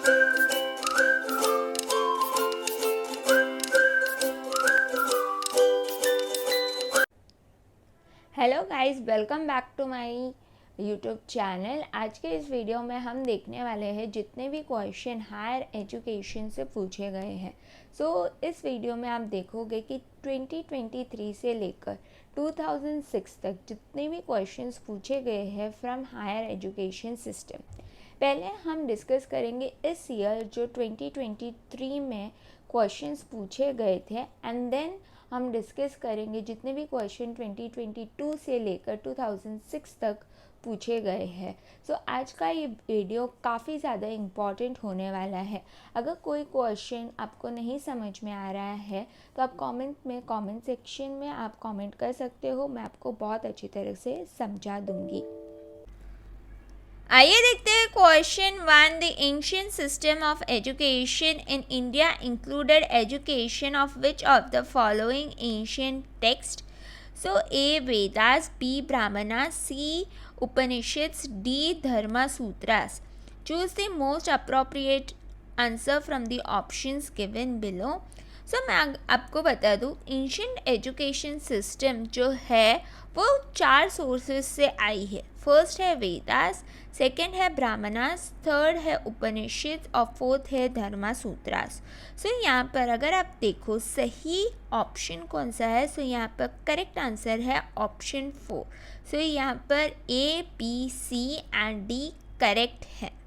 Hello guys, welcome back to my YouTube channel. आज के इस वीडियो में हम देखने वाले हैं जितने भी क्वेश्चन हायर एजुकेशन से पूछे गए हैं। इस वीडियो में आप देखोगे कि 2023 से लेकर 2006 तक जितने भी क्वेश्चंस पूछे गए हैं फ्रॉम हायर एजुकेशन सिस्टम। पहले हम डिस्कस करेंगे इस ईयर जो 2023 में क्वेश्चंस पूछे गए थे, एंड देन हम डिस्कस करेंगे जितने भी क्वेश्चन 2022 से लेकर 2006 तक पूछे गए हैं। आज का ये वीडियो काफ़ी ज़्यादा इम्पॉर्टेंट होने वाला है। अगर कोई क्वेश्चन आपको नहीं समझ में आ रहा है तो आप कमेंट सेक्शन में आप कमेंट कर सकते हो, मैं आपको बहुत अच्छी तरह से समझा दूंगी। आइए देखते हैं question 1। The ancient system of education in India included education of which of the following ancient text? A Vedas, B Brahmanas, C Upanishads, D Dharma Sutras. Choose the most appropriate answer from the options given below. मैं आपको बता दूँ, ancient education system जो है वो 4 sources से आई है। First है वेदास, सेकेंड है ब्राह्मणास, थर्ड है उपनिषद और फोर्थ है धर्मा सूत्रास। यहाँ पर अगर आप देखो सही ऑप्शन कौन सा है, यहाँ पर करेक्ट आंसर है ऑप्शन 4। यहाँ पर A, B, C and D correct है।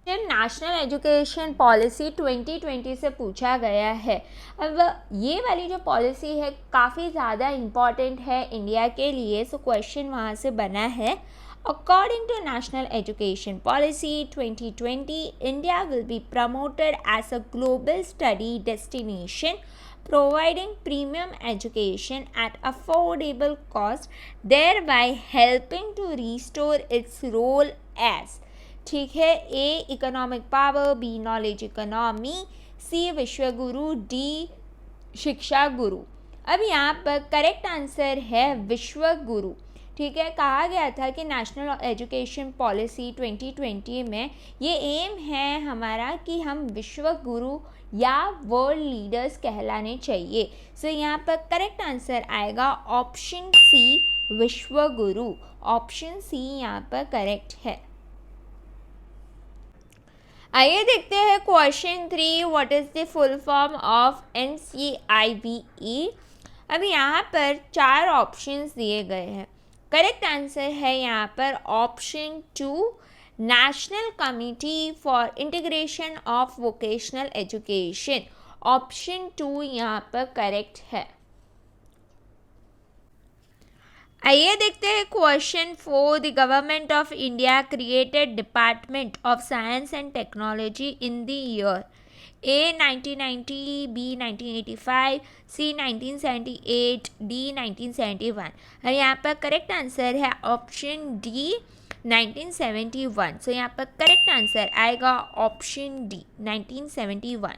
नेशनल एजुकेशन पॉलिसी 2020 से पूछा गया है। अब ये वाली जो पॉलिसी है काफ़ी ज़्यादा इम्पॉर्टेंट है इंडिया के लिए। क्वेश्चन वहाँ से बना है, according to National education policy 2020, India will be promoted as a global study destination providing premium education at affordable cost, thereby helping to restore its role as। ठीक है, A economic power, B knowledge economy, C Vishwa Guru, D Shiksha Guru. अब यहाँ पर correct answer है विश्व गुरु। ठीक है, कहा गया था कि नेशनल एजुकेशन पॉलिसी 2020 में ये एम है हमारा कि हम विश्व गुरु या वर्ल्ड लीडर्स कहलाने चाहिए। यहाँ पर करेक्ट आंसर आएगा ऑप्शन सी विश्व गुरु। ऑप्शन सी यहाँ पर करेक्ट है। आइए देखते हैं question 3। What is the full form of NCIBE? अब यहाँ पर 4 ऑप्शंस दिए गए हैं। करेक्ट आंसर है यहाँ पर option 2, National Committee for Integration of Vocational education. Option 2 यहाँ पर करेक्ट है। आइए देखते हैं question 4। The Government of India created Department of Science and Technology in the year? A 1990, B 1985, C 1978, D 1971। और यहाँ पर करेक्ट आंसर है ऑप्शन डी 1971। यहाँ पर करेक्ट आंसर आएगा ऑप्शन डी 1971।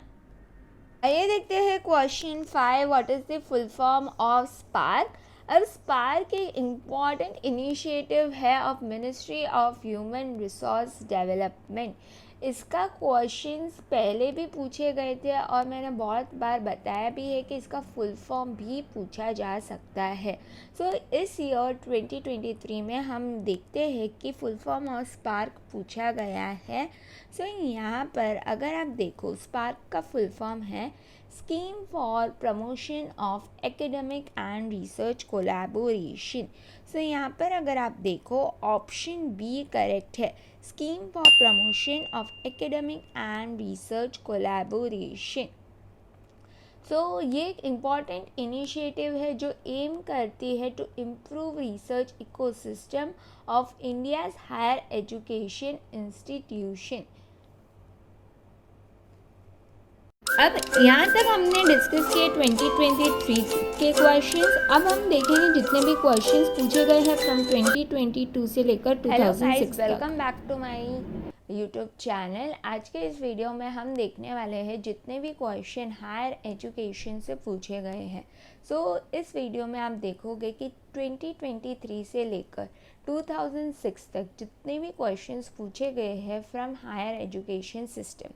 आइए देखते हैं question 5। What is the full form of spark? अब स्पार्क एक इम्पॉर्टेंट इनिशिएटिव है of Ministry of human resource development. इसका क्वेश्चंस पहले भी पूछे गए थे और मैंने बहुत बार बताया भी है कि इसका फुल फॉर्म भी पूछा जा सकता है। इस ईयर 2023 में हम देखते हैं कि फुल फॉर्म ऑफ स्पार्क पूछा गया है। यहाँ पर अगर आप देखो, स्पार्क का फुल फॉर्म है scheme for promotion of academic and research Collaboration. यहाँ पर अगर आप देखो ऑप्शन बी करेक्ट है, scheme for promotion of academic and research Collaboration. ये एक इम्पॉर्टेंट इनिशिएटिव है जो एम करती है to improve research ecosystem of India's higher education institution. अब यहाँ तक हमने डिस्कस किए 2023 के क्वेश्चंस। अब हम देखेंगे जितने भी क्वेश्चंस पूछे गए हैं फ्रॉम 2022 से लेकर 2006 तक। Welcome back to my YouTube channel. आज के इस वीडियो में हम देखने वाले हैं जितने भी क्वेश्चन हायर एजुकेशन से पूछे गए हैं। इस वीडियो में आप देखोगे कि 2023 से लेकर 2006 तक जितने भी क्वेश्चंस पूछे गए हैं फ्रॉम हायर एजुकेशन सिस्टम।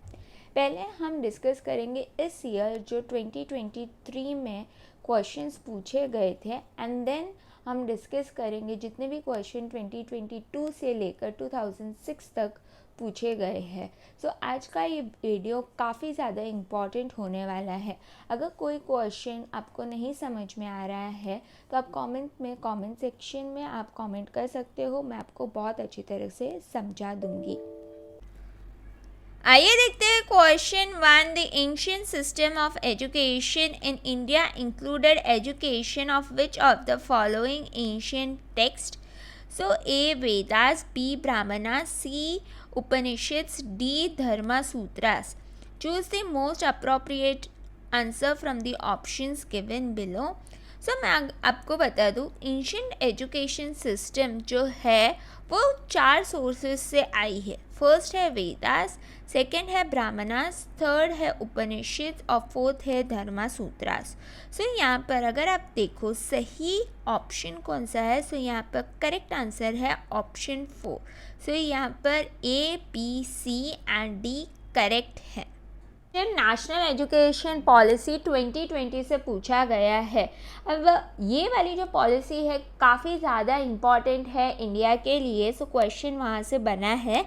पहले हम डिस्कस करेंगे इस ईयर जो 2023 में क्वेश्चंस पूछे गए थे, एंड देन हम डिस्कस करेंगे जितने भी क्वेश्चन 2022 से लेकर 2006 तक पूछे गए हैं। सो आज का ये वीडियो काफ़ी ज़्यादा इम्पॉर्टेंट होने वाला है। अगर कोई क्वेश्चन आपको नहीं समझ में आ रहा है तो आप कमेंट सेक्शन में आप कमेंट कर सकते हो, मैं आपको बहुत अच्छी तरह से समझा दूंगी। आइए देखते हैं question 1। The ancient system of education in India included education of which of the following ancient text? So A Vedas, B Brahmanas, C Upanishads, D Dharma Sutras. Choose the most appropriate answer from the options given below. So मैं आपको बता दूँ, ancient education system जो है वो 4 sources से आई है। First है वेदास, सेकेंड है ब्राह्मणास, थर्ड है उपनिषद और फोर्थ है धर्मा सूत्रास। सो यहाँ पर अगर आप देखो सही ऑप्शन कौन सा है, सो यहाँ पर करेक्ट आंसर है ऑप्शन 4। सो यहाँ पर A, B, C and D correct है। नेशनल एजुकेशन पॉलिसी 2020 से पूछा गया है। अब ये वाली जो पॉलिसी है काफ़ी ज़्यादा इम्पॉर्टेंट है इंडिया के लिए। सो क्वेश्चन वहाँ से बना है,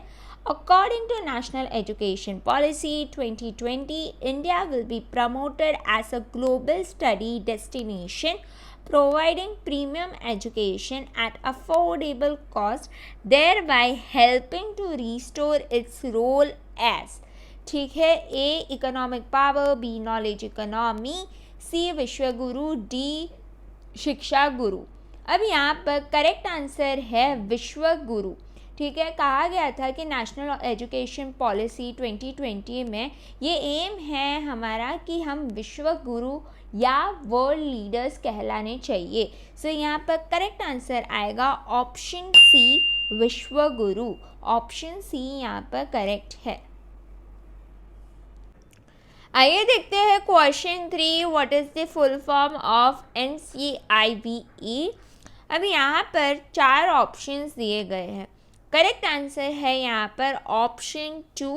according to National education policy 2020, India will be promoted as a global study destination providing premium education at affordable cost, thereby helping to restore its role as। ठीक है, A economic power, B knowledge economy, C Vishwaguru, D Shiksha Guru. अब यहाँ पर correct answer है विश्वगुरु। ठीक है, कहा गया था कि नेशनल एजुकेशन पॉलिसी 2020 में ये एम है हमारा कि हम विश्व गुरु या वर्ल्ड लीडर्स कहलाने चाहिए। सो यहाँ पर करेक्ट आंसर आएगा ऑप्शन सी विश्व गुरु। ऑप्शन सी यहाँ पर करेक्ट है। आइए देखते हैं question 3। What is the full form of NCIBE? अब यहाँ पर 4 ऑप्शंस दिए गए हैं। करेक्ट आंसर है यहाँ पर option 2,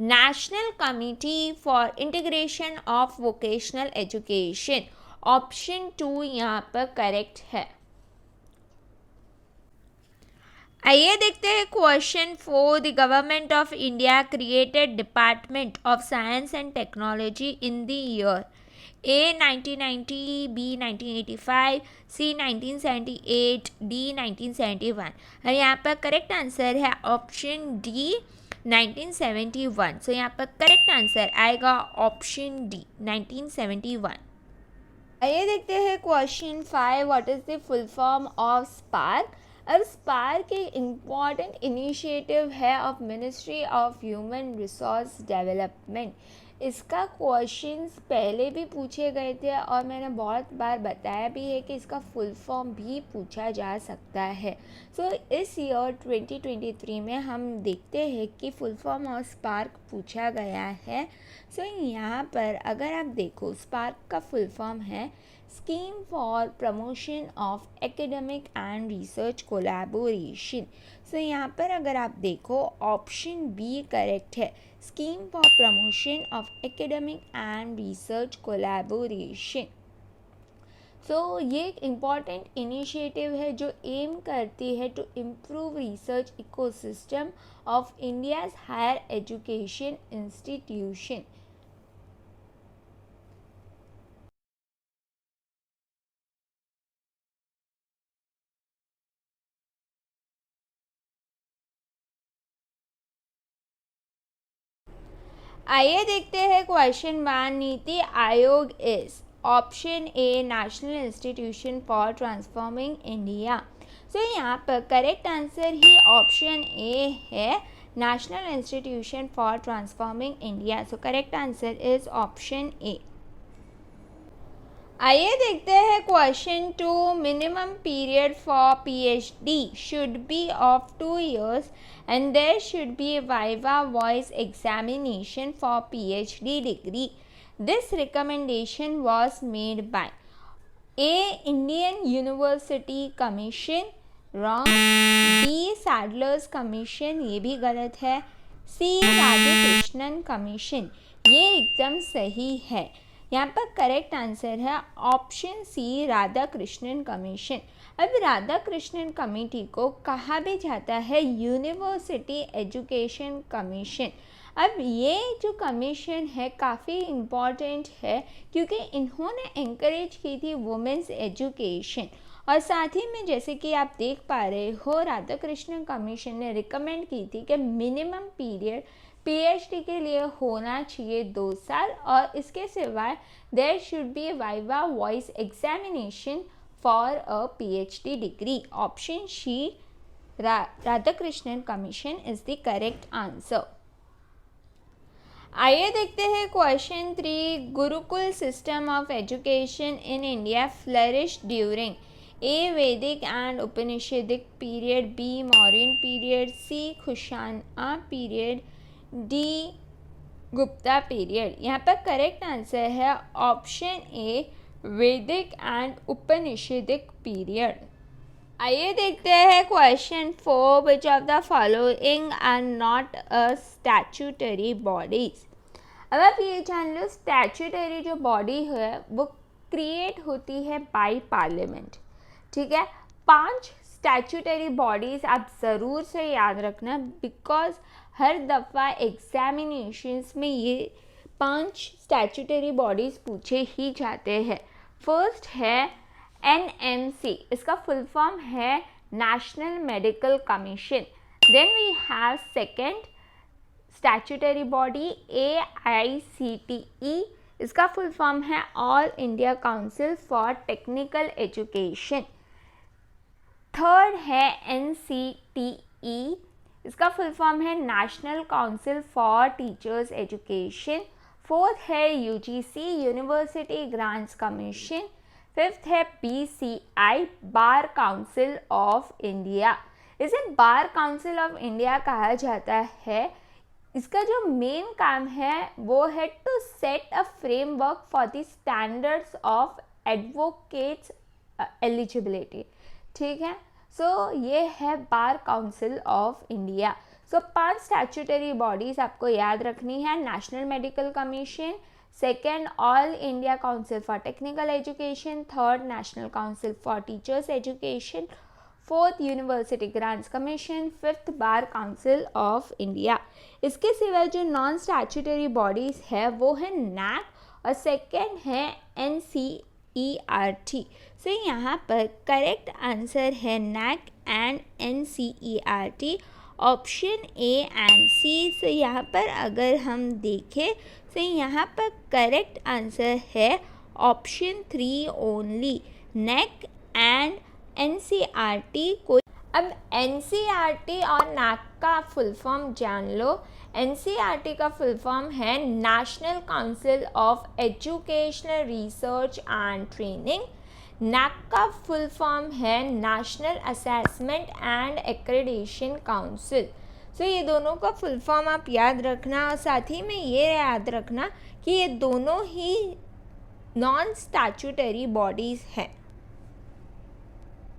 National Committee for Integration of Vocational education. Option 2 यहाँ पर करेक्ट है। आइए देखते हैं question 4। The Government of India created Department of Science and Technology in the year A 1990, B 1985, C 1978, D 1971। और यहाँ पर करेक्ट आंसर है ऑप्शन डी 1971। सो यहाँ पर करेक्ट आंसर आएगा ऑप्शन डी 1971। आइए देखते हैं question 5। What is the full form of spark? अब स्पार्क एक इम्पॉर्टेंट इनिशिएटिव है of Ministry of human resource development. इसका क्वेश्चंस पहले भी पूछे गए थे और मैंने बहुत बार बताया भी है कि इसका फुल फॉर्म भी पूछा जा सकता है। सो इस ईयर 2023 में हम देखते हैं कि फुल फॉर्म ऑफ स्पार्क पूछा गया है। सो यहाँ पर अगर आप देखो, स्पार्क का फुल फॉर्म है scheme for promotion of academic and research collaboration. So यहाँ पर अगर आप देखो ऑप्शन बी करेक्ट है, scheme for promotion of academic and research collaboration. So ये एक इम्पॉर्टेंट इनिशिएटिव है जो एम करती है to improve research ecosystem of India's higher education institution. आइए देखते हैं question 1। NITI Aayog is option A national institution for transforming India. So यहाँ पर करेक्ट आंसर ही ऑप्शन ए है, national institution for transforming India. So correct answer is option A. आइए देखते हैं question 2। Minimum period for PhD should be of 2 years and there should be a viva voice examination for PhD degree. This recommendation was made by A. Indian University Commission, wrong, B. Sadler's Commission, ये भी गलत है, सी Radhakrishnan commission, ये एकदम सही है। यहाँ पर करेक्ट आंसर है ऑप्शन सी राधाकृष्णन कमीशन। अब राधाकृष्णन कमेटी को कहा भी जाता है यूनिवर्सिटी एजुकेशन कमीशन। अब ये जो कमीशन है काफ़ी इम्पॉर्टेंट है क्योंकि इन्होंने एंकरेज की थी वुमेंस एजुकेशन, और साथ ही में जैसे कि आप देख पा रहे हो राधाकृष्णन कमीशन ने रिकमेंड की थी कि मिनिमम पीरियड पीएचडी के लिए होना चाहिए 2 साल, और इसके सिवाय there should be viva voice examination for a PhD degree. Option C Radhakrishnan commission is the correct answer. आइए देखते हैं question 3। Gurukul system of education in India flourish during A Vedic and Upanishadic period, B Mauryan period, C Kushana period, D Gupta period. यहाँ पर correct answer है option A Vedic and Upanishadic period. आइए देखते हैं question 4। Which of the following are not a statutory bodies. अब आप ये जान लो स्टैट्यूटरी जो बॉडी है वो क्रिएट होती है बाय पार्लियामेंट। ठीक है, 5 स्टैट्यूटरी बॉडीज आप ज़रूर से याद रखना बिकॉज हर दफ़ा एग्जामिनेशंस में ये 5 स्टैट्यूटरी बॉडीज़ पूछे ही जाते हैं। फर्स्ट है NMC, इसका फुल फॉर्म है National Medical Commission. Then we have second statutory body AICTE, इसका फुल फॉर्म है all India council for technical Education. Third है NCTE, इसका फुल फॉर्म है national council for Teachers Education. Fourth है UGC university grants Commission. Fifth है BCI Bar Council of India. इसे Bar Council of India कहा जाता है। इसका जो मेन काम है वो है to set a framework for the standards of advocates eligibility. ठीक है, सो ये है Bar Council of India. So 5 statutory bodies आपको याद रखनी है। National Medical Commission, second All India council for technical Education, third National council for Teachers Education, fourth University grants Commission, fifth Bar Council of India. इसके सिवा जो non statutory bodies है वो है NAC और सेकेंड है NCERT। सो यहाँ पर करेक्ट आंसर है NAC and NCERT, option A and C। सो यहाँ पर अगर हम देखें तो यहाँ पर करेक्ट आंसर है option 3 only, NAC and NCERT को। अब NCERT और NAC का फुल फॉर्म जान लो। NCERT का फुल फॉर्म है national council of educational research and training. NAC का फुल फॉर्म है national assessment and accreditation council. So ये दोनों का फुल फॉर्म आप याद रखना, और साथ ही में ये याद रखना कि ये दोनों ही नॉन स्टैट्यूटरी बॉडीज़ हैं।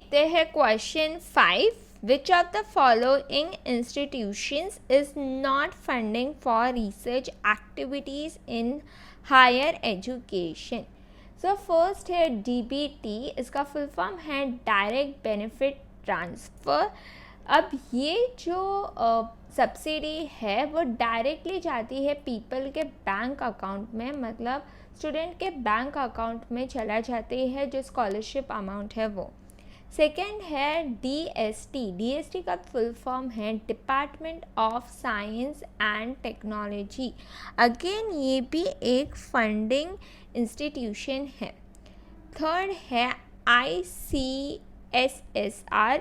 देखते हैं question 5। Which of the following institutions is not funding for research activities in higher education. So first है DBT, इसका फुल फॉर्म है डायरेक्ट बेनिफिट ट्रांसफ़र। अब ये जो सब्सिडी है वो डायरेक्टली जाती है पीपल के बैंक अकाउंट में, मतलब स्टूडेंट के बैंक अकाउंट में चला जाती है जो स्कॉलरशिप अमाउंट है वो। सेकेंड है DST का फुल फॉर्म है department of Science and technology. Again ये भी एक फंडिंग इंस्टीट्यूशन है। थर्ड है ICSSR,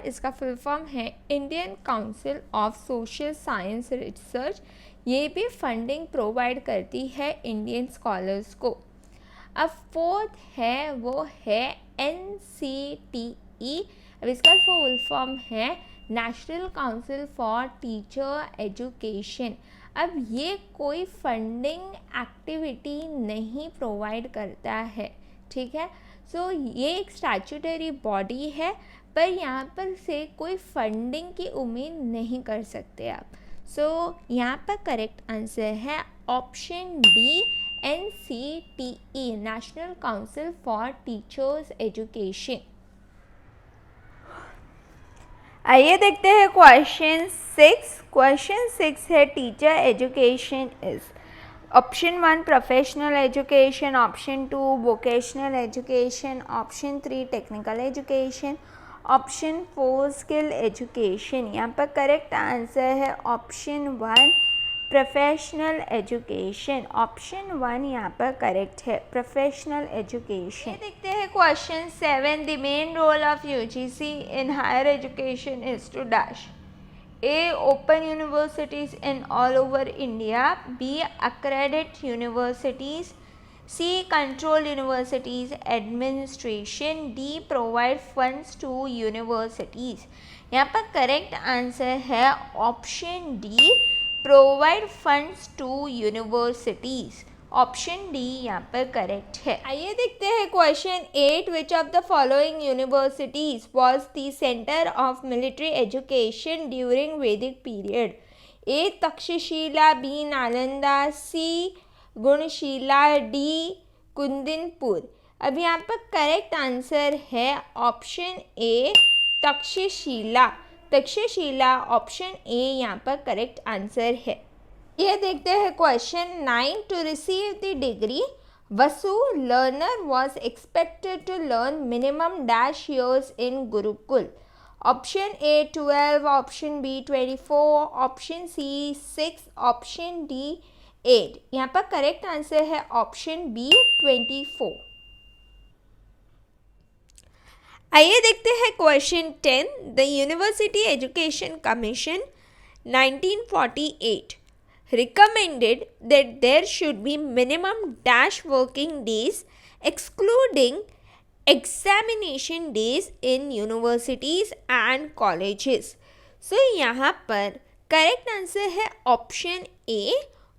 इसका फुल फॉर्म है Indian council of social science research. ये भी फंडिंग प्रोवाइड करती है इंडियन स्कॉलर्स को। अब फोर्थ है वो है NCTE, अब इसका फुल फॉर्म है national council for teacher education. अब ये कोई फंडिंग एक्टिविटी नहीं प्रोवाइड करता है। ठीक है, सो ये एक स्टैट्यूटरी बॉडी है पर यहाँ पर से कोई फंडिंग की उम्मीद नहीं कर सकते आप। सो यहाँ पर करेक्ट आंसर है option D NCTE, National council for Teachers Education. आइए देखते हैं क्वेश्चन 6। क्वेश्चन 6 है teacher education is option 1 professional education, option 2 vocational education, option 3 technical education, option 4 skill education. यहाँ पर करेक्ट आंसर है ऑप्शन 1 प्रोफेशनल एजुकेशन। ऑप्शन 1 यहाँ पर correct है, प्रोफेशनल एजुकेशन। देखते हैं question 7। The main role of UGC in higher education is to dash. A. Open universities in all over India. B. Accredit universities. C. Control universities administration. D. Provide funds to universities. यहाँ पर correct answer है option D, provide funds to universities. Option D यहाँ पर correct है। आइए देखते हैं question 8। Which of the following universities was the centre of military education during Vedic period. A Takshashila, B Nalanda, C Gunashila, D Kundanpur. अब यहाँ पर करेक्ट आंसर है option A Takshashila. Takshashila option A यहाँ पर करेक्ट आंसर है। ये देखते हैं question 9। To receive the degree Vasu learner was expected to learn minimum dash years in gurukul. Option A 12, option B 24, option C 6, option D 8। यहाँ पर करेक्ट आंसर है ऑप्शन बी 24। आइए देखते हैं question 10। The University Education Commission 1948 recommended that there should be minimum dash working days excluding examination days in universities and colleges. So यहाँ पर correct answer है option ए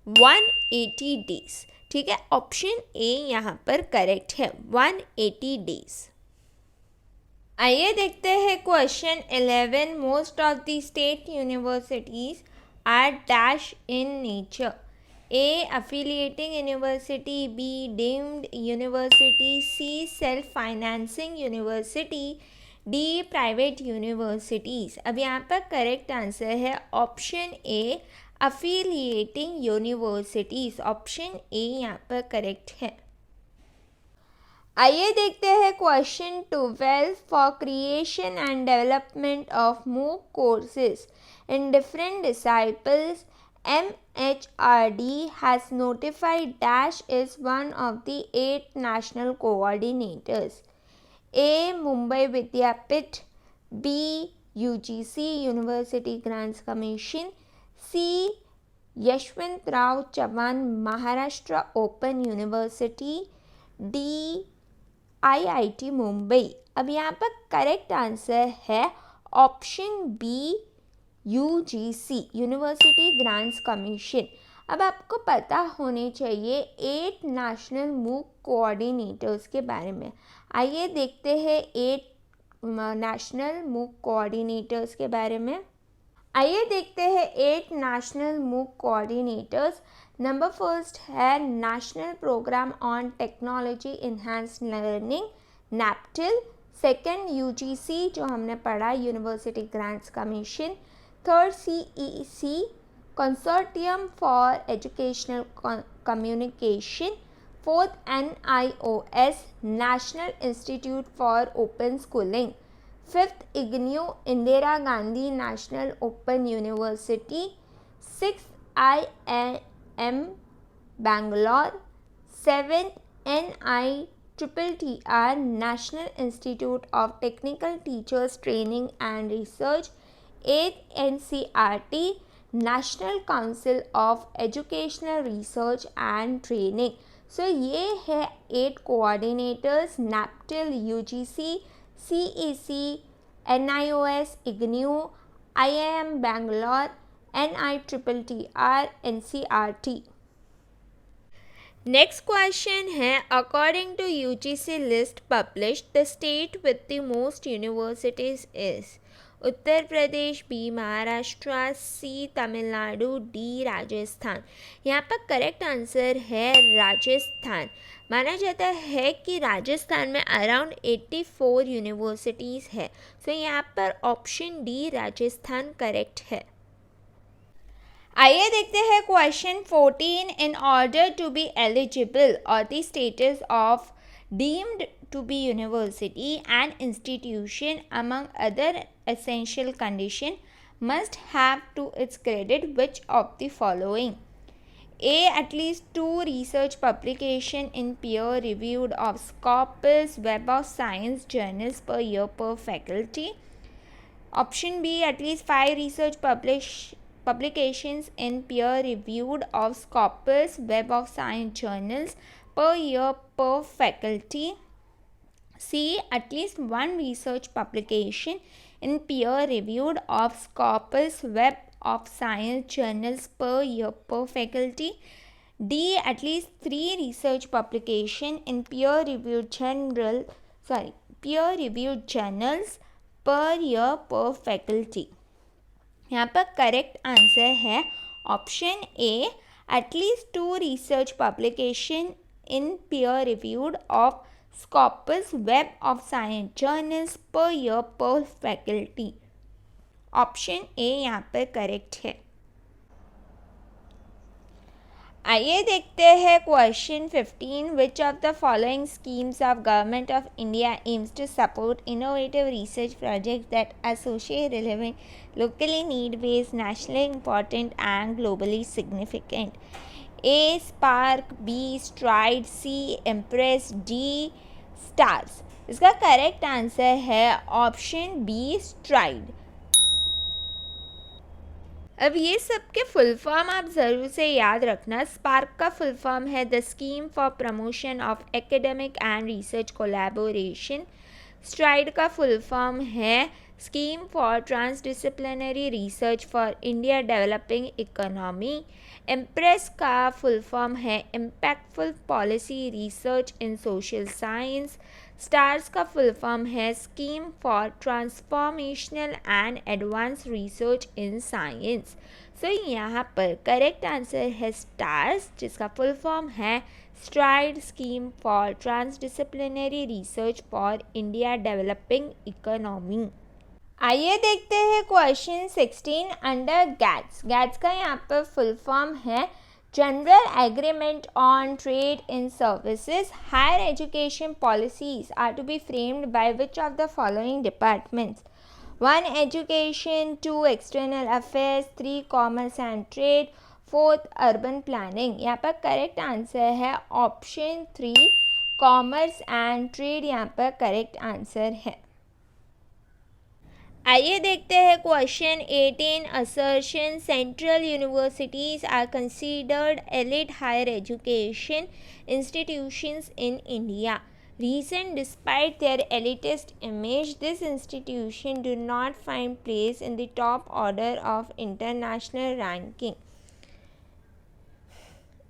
180 days। ठीक है, ऑप्शन ए यहाँ पर करेक्ट है 180 days। आइए देखते हैं question 11। Most of the state universities are dash in nature. A. Affiliating university. B. Deemed university. C. Self-financing university. D. Private universities. अब यहाँ पर करेक्ट आंसर है option A affiliating universities। Option A यहाँ पर correct है। आइए देखते हैं question 12। For creation and development of MOOC courses in different disciplines, MHRD has notified dash is one of the 8 national coordinators. A. Mumbai Vidyapeeth. B. UGC University Grants Commission. C. Yashwantrao Chavan Maharashtra Open University. D. IIT Mumbai. अब यहाँ पर correct answer है option B UGC university grants Commission. अब आपको पता होने चाहिए 8 national MOOC coordinators के बारे में। आइए देखते हैं 8 नेशनल MOOC कोऑर्डिनेटर्स के बारे में। आइए देखते हैं 8 national MOOC coordinators. Number first है national programme on technology enhanced learning NAPTIL। Second UGC जो हमने पढ़ा university grants commission. Third CEC consortium for educational communication. Fourth NIOS national institute for open schooling. Fifth IGNOU Indira Gandhi national open university. Sixth IIM Bangalore। Seventh NITTR National Institute of Technical Teachers Training and Research। एथ NCRT National Council of Educational Research and Training। So ये है 8 coordinators NAPTIL, UGC, CEC, NIOS, IGNOU, IIM Bangalore, NITTR, NCRT। Next question है according to UGC list published the state with the most universities is. Uttar Pradesh, B Maharashtra, C Tamil Nadu, D Rajasthan. यहाँ पर correct answer है राजस्थान। माना जाता है कि राजस्थान में अराउंड 84 यूनिवर्सिटीज़ है। सो यहाँ पर ऑप्शन डी राजस्थान करेक्ट है। आइए देखते हैं question 14। In order to be eligible और the status of deemed to be university and institution among other essential condition must have to its credit which of the following: A, at least 2 research publication in peer reviewed of Scopus Web of Science journals per year per faculty. Option B, at least 5 research publications in peer reviewed of Scopus Web of Science journals per year per faculty. C, at least 1 research publication in peer reviewed of Scopus Web of Science journals per year per faculty. D, at least 3 research publication in peer reviewed journals per year per faculty. यहाँ पर correct answer है option A, at least 2 research publication in peer reviewed of Scopus Web of Science journals per year per faculty. Option A यहाँ पर correct है। आइए देखते हैं question 15। Which of the following schemes of Government of India aims to support innovative research projects that associate relevant locally need based nationally important and globally significant? A SPARK, B STRIDE, C IMPRESS, D STARS. इसका correct answer है option B STRIDE. अब ये सब के full form आप ज़रूर से याद रखना। स्पार्क का फुल फॉर्म है the scheme for promotion of academic and research collaboration. STRIDE का फुल फॉर्म है scheme for transdisciplinary research for India developing economy. IMPRESS का फुल फॉर्म है impactful policy research in social science. STARS का full form है scheme for transformational and advance research in science. So यहाँ पर correct answer है STARS, जिसका full form है STRIDE scheme for transdisciplinary research for India developing economy. आइए देखते हैं क्वेश्चन 16 अंडर गैट्स। गैट्स का यहाँ पर फुल फॉर्म है General Agreement on Trade in Services. Higher education policies are to be framed by which of the following departments? 1. Education, 2. External Affairs, 3. Commerce and Trade, 4th Urban Planning. यहाँ पर correct answer है option 3 commerce and trade यहाँ पर correct answer है। आइए देखते हैं question 18। Assertion central universities are considered elite higher education institutions in India. Reason: despite their elitist image, this institution do not find place in the top order of international ranking.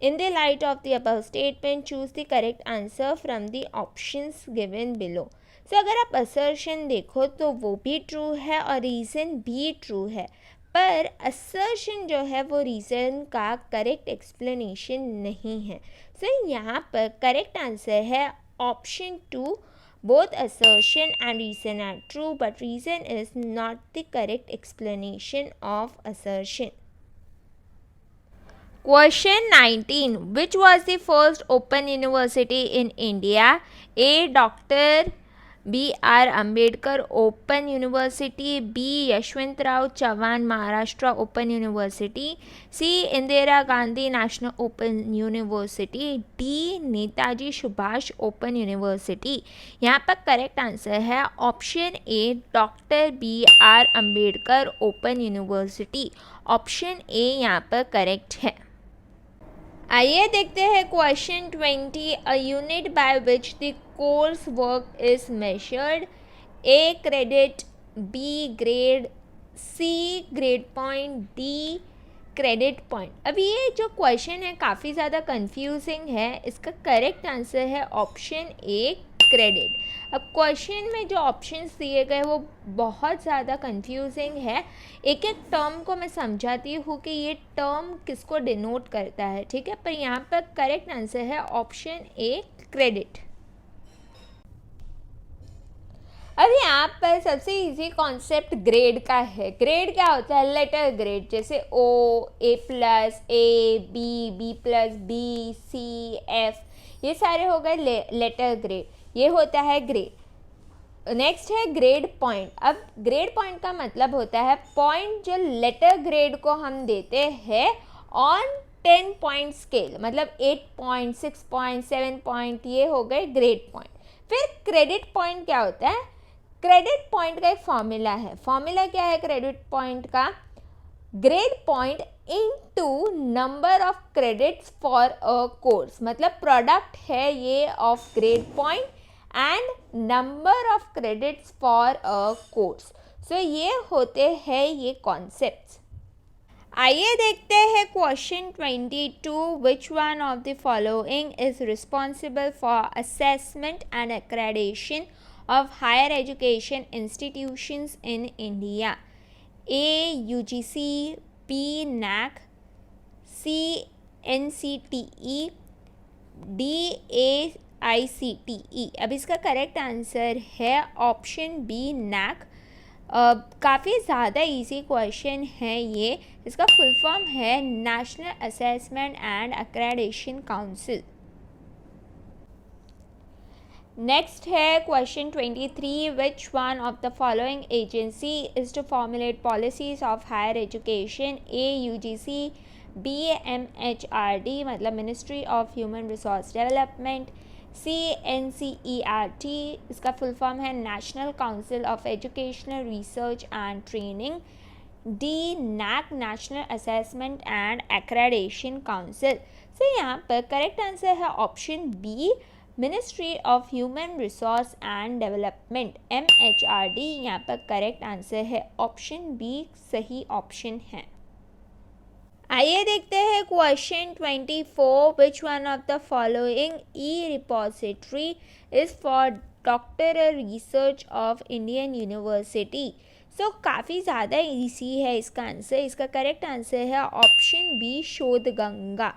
In the light of the above statement, choose the correct answer from the options given below. So, अगर आप assertion देखो तो वो भी true है और reason भी true है, पर असर्शन जो है वो रीज़न का करेक्ट एक्सप्लेनेशन नहीं है। सो यहाँ पर करेक्ट आंसर है option 2 both assertion and reason are true but reason is not the correct explanation of assertion. Question 19. Which was the first open university in India? A. Dr. B.R. Ambedkar Open University, B. Yashwantrao Chavan Maharashtra Open University, C. Indira Gandhi National Open University, D. Netaji Subhas Open University. यहाँ पर correct answer है option A doctor B.R. Ambedkar open University. Option A यहाँ पर correct है। आइए देखते हैं question 20। A unit by which the course work is measured. A credit, B grade, C grade point, D credit point. अभी ये जो क्वेश्चन है काफ़ी ज़्यादा कंफ्यूजिंग है। इसका करेक्ट आंसर है ऑप्शन ए क्रेडिट। अब क्वेश्चन में जो ऑप्शंस दिए गए वो बहुत ज़्यादा कंफ्यूजिंग है। एक एक टर्म को मैं समझाती हूँ कि ये टर्म किसको डिनोट करता है, ठीक है। पर यहाँ पर करेक्ट आंसर है ऑप्शन ए, क्रेडिट। अब यहाँ पर सबसे इजी कॉन्सेप्ट ग्रेड का है। ग्रेड क्या होता है? लेटर ग्रेड, जैसे ओ, ए प्लस, ए, बी प्लस, बी, सी, एफ, ये सारे हो गए लेटर ग्रेड, ये होता है ग्रेड। नेक्स्ट है ग्रेड पॉइंट। अब ग्रेड पॉइंट का मतलब होता है पॉइंट जो लेटर ग्रेड को हम देते हैं ऑन 10 पॉइंट स्केल, मतलब 8 पॉइंट, 6 पॉइंट, 7 पॉइंट, ये हो गए ग्रेड पॉइंट। फिर क्रेडिट पॉइंट क्या होता है? क्रेडिट पॉइंट का एक फॉर्मूला है। फॉर्मूला क्या है क्रेडिट पॉइंट का? Grade point into number of credits for a course, मतलब प्रोडक्ट है ये of grade point and number of credits for a course. So ये होते हैं ये कॉन्सेप्ट्स। आइए देखते हैं question 22। Which one of the following is responsible for assessment and accreditation of higher education institutions in India? A. UGC, B. NAC, C. NCTE, D. AICTE। अब इसका correct answer है ऑप्शन बी, NAC। काफ़ी ज़्यादा easy question है ये। इसका full form है national assessment and accreditation council. Next है question 23। Which one of the following agency is to formulate policies of higher education? A. UGC, B. MHRD, मतलब ministry of human resource development, C. NCERT, इसका full form है national council of educational research and training, D. NAC, national assessment and accreditation council. So यहाँ पर correct answer है option B, ministry of human resource and development, MHRD। यहाँ पर correct answer है option B, सही option है। आइए देखते हैं question 24। Which one of the following e repository is for doctoral research of Indian university? So काफ़ी ज़्यादा इजी है इसका आंसर। इसका करेक्ट आंसर है ऑप्शन बी, शोध गंगा।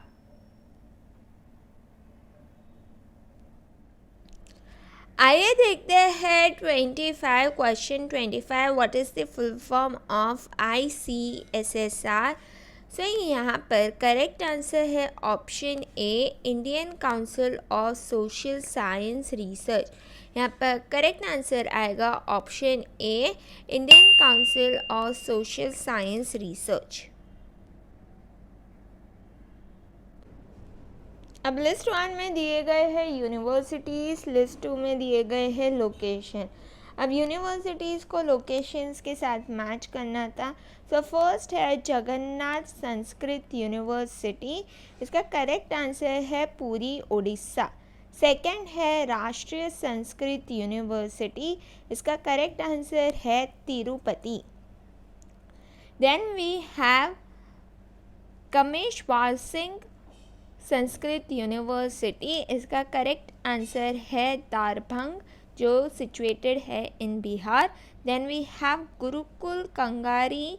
आइए देखते हैं 25। Question 25। What is the full form of ICSSR? सो यहाँ पर करेक्ट आंसर है option A, Indian council of social science research. यहाँ पर करेक्ट आंसर आएगा option A, Indian council of social science research. अब लिस्ट 1 में दिए गए हैं यूनिवर्सिटीज़, लिस्ट 2 में दिए गए हैं लोकेशन। अब यूनिवर्सिटीज़ को लोकेशंस के साथ मैच करना था। सो फर्स्ट है जगन्नाथ संस्कृत यूनिवर्सिटी, इसका करेक्ट आंसर है पुरी, उड़ीसा। सेकंड है राष्ट्रीय संस्कृत यूनिवर्सिटी, इसका करेक्ट आंसर है Tirupati. Then we have Kameshwar Singh Sanskrit university, इसका करेक्ट आंसर है दारभंग, जो सिचुएटेड है in Bihar. Then we have Gurukul Kangri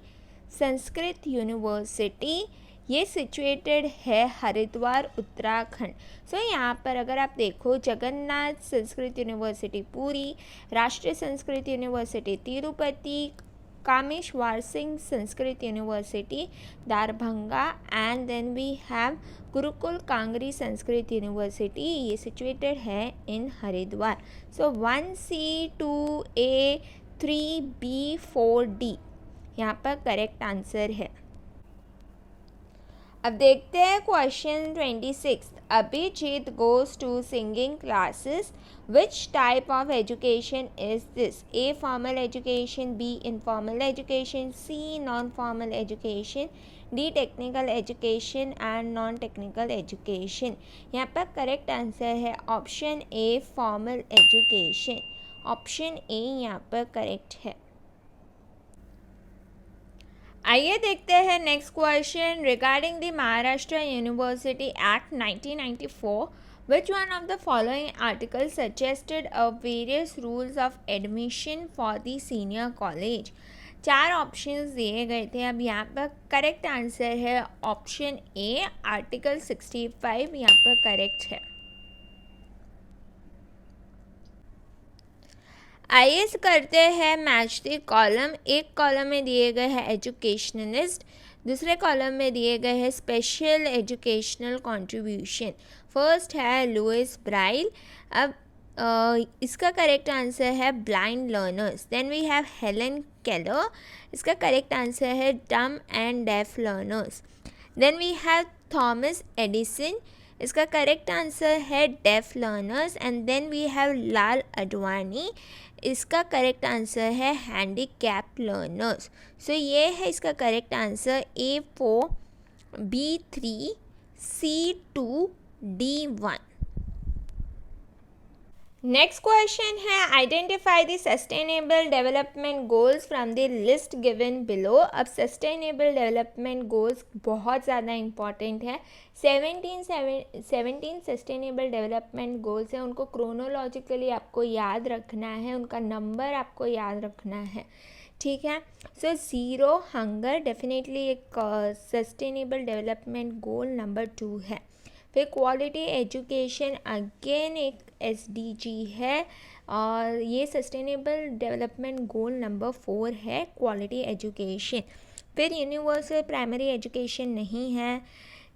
Sanskrit university, ये सिचुएटेड है हरिद्वार, उत्तराखंड। सो यहाँ पर अगर आप देखो, Jagannath Sanskrit university Puri, Rashtriya Sanskrit university Tirupati, Kameshwar Singh Sanskrit university Darbhanga, and then we have Gurukul Kangri Sanskrit university, ये सिचुएटेड है in Haridwar. So 1C, 2A, 3B, 4D यहाँ पर करेक्ट आंसर है। अब देखते हैं question 26। Abhijit goes to singing classes, which type of education is this? A formal education, B informal education, C non formal education, D technical education and non technical education. यहाँ पर correct answer है option A, formal education. Option A यहाँ पर correct है। आइए देखते हैं next question. Regarding the Maharashtra University Act 1994, Which one of the following articles suggested a various rules of admission for the senior college? 4 options दिए गए थे. अब यहाँ पर करेक्ट आंसर है ऑप्शन ए, आर्टिकल 65 यहाँ पर करेक्ट है. आइए करते हैं मैच द कॉलम. एक कॉलम में दिए गए हैं एजुकेशनलिस्ट, दूसरे कॉलम में दिए गए हैं स्पेशल एजुकेशनल कंट्रीब्यूशन. फर्स्ट है लुइस ब्राइल. अब इसका करेक्ट आंसर है blind learners. Then we have Helen Keller. इसका करेक्ट आंसर है dumb and deaf learners. Then we have Thomas Edison. इसका करेक्ट आंसर है deaf learners. And then we have Lal Advani. इसका correct answer है handicap learners. So ये है इसका correct answer A4, B3, C2, D1. Next question है identify the sustainable development goals from the list given below. अब sustainable development goals बहुत ज़्यादा important है. 17 सस्टेनेबल डेवलपमेंट गोल्स हैं. उनको क्रोनोलॉजिकली आपको याद रखना है, उनका नंबर आपको याद रखना है. ठीक है. सो ज़ीरो हंगर डेफिनेटली एक सस्टेनेबल डेवलपमेंट गोल नंबर 2 है. फिर क्वालिटी एजुकेशन अगेन एक SDG है और ये सस्टेनेबल डेवलपमेंट गोल नंबर 4 है, क्वालिटी एजुकेशन. फिर यूनिवर्सल प्राइमरी एजुकेशन नहीं है.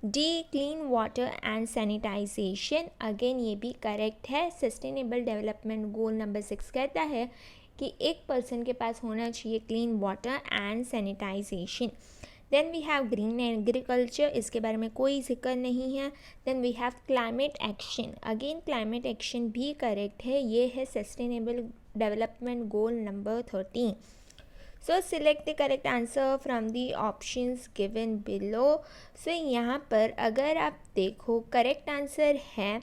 D clean water and sanitisation, again ये भी करेक्ट है. सस्टेनेबल डेवलपमेंट गोल नंबर 6 कहता है कि एक पर्सन के पास होना चाहिए clean water and sanitization. Then we have green agriculture, इसके बारे में कोई जिक्र नहीं है. Then we have climate action, again climate action भी करेक्ट है. ये है sustainable development goal number 13. So select the correct answer from the options given below. So यहाँ पर अगर आप देखो करेक्ट आंसर है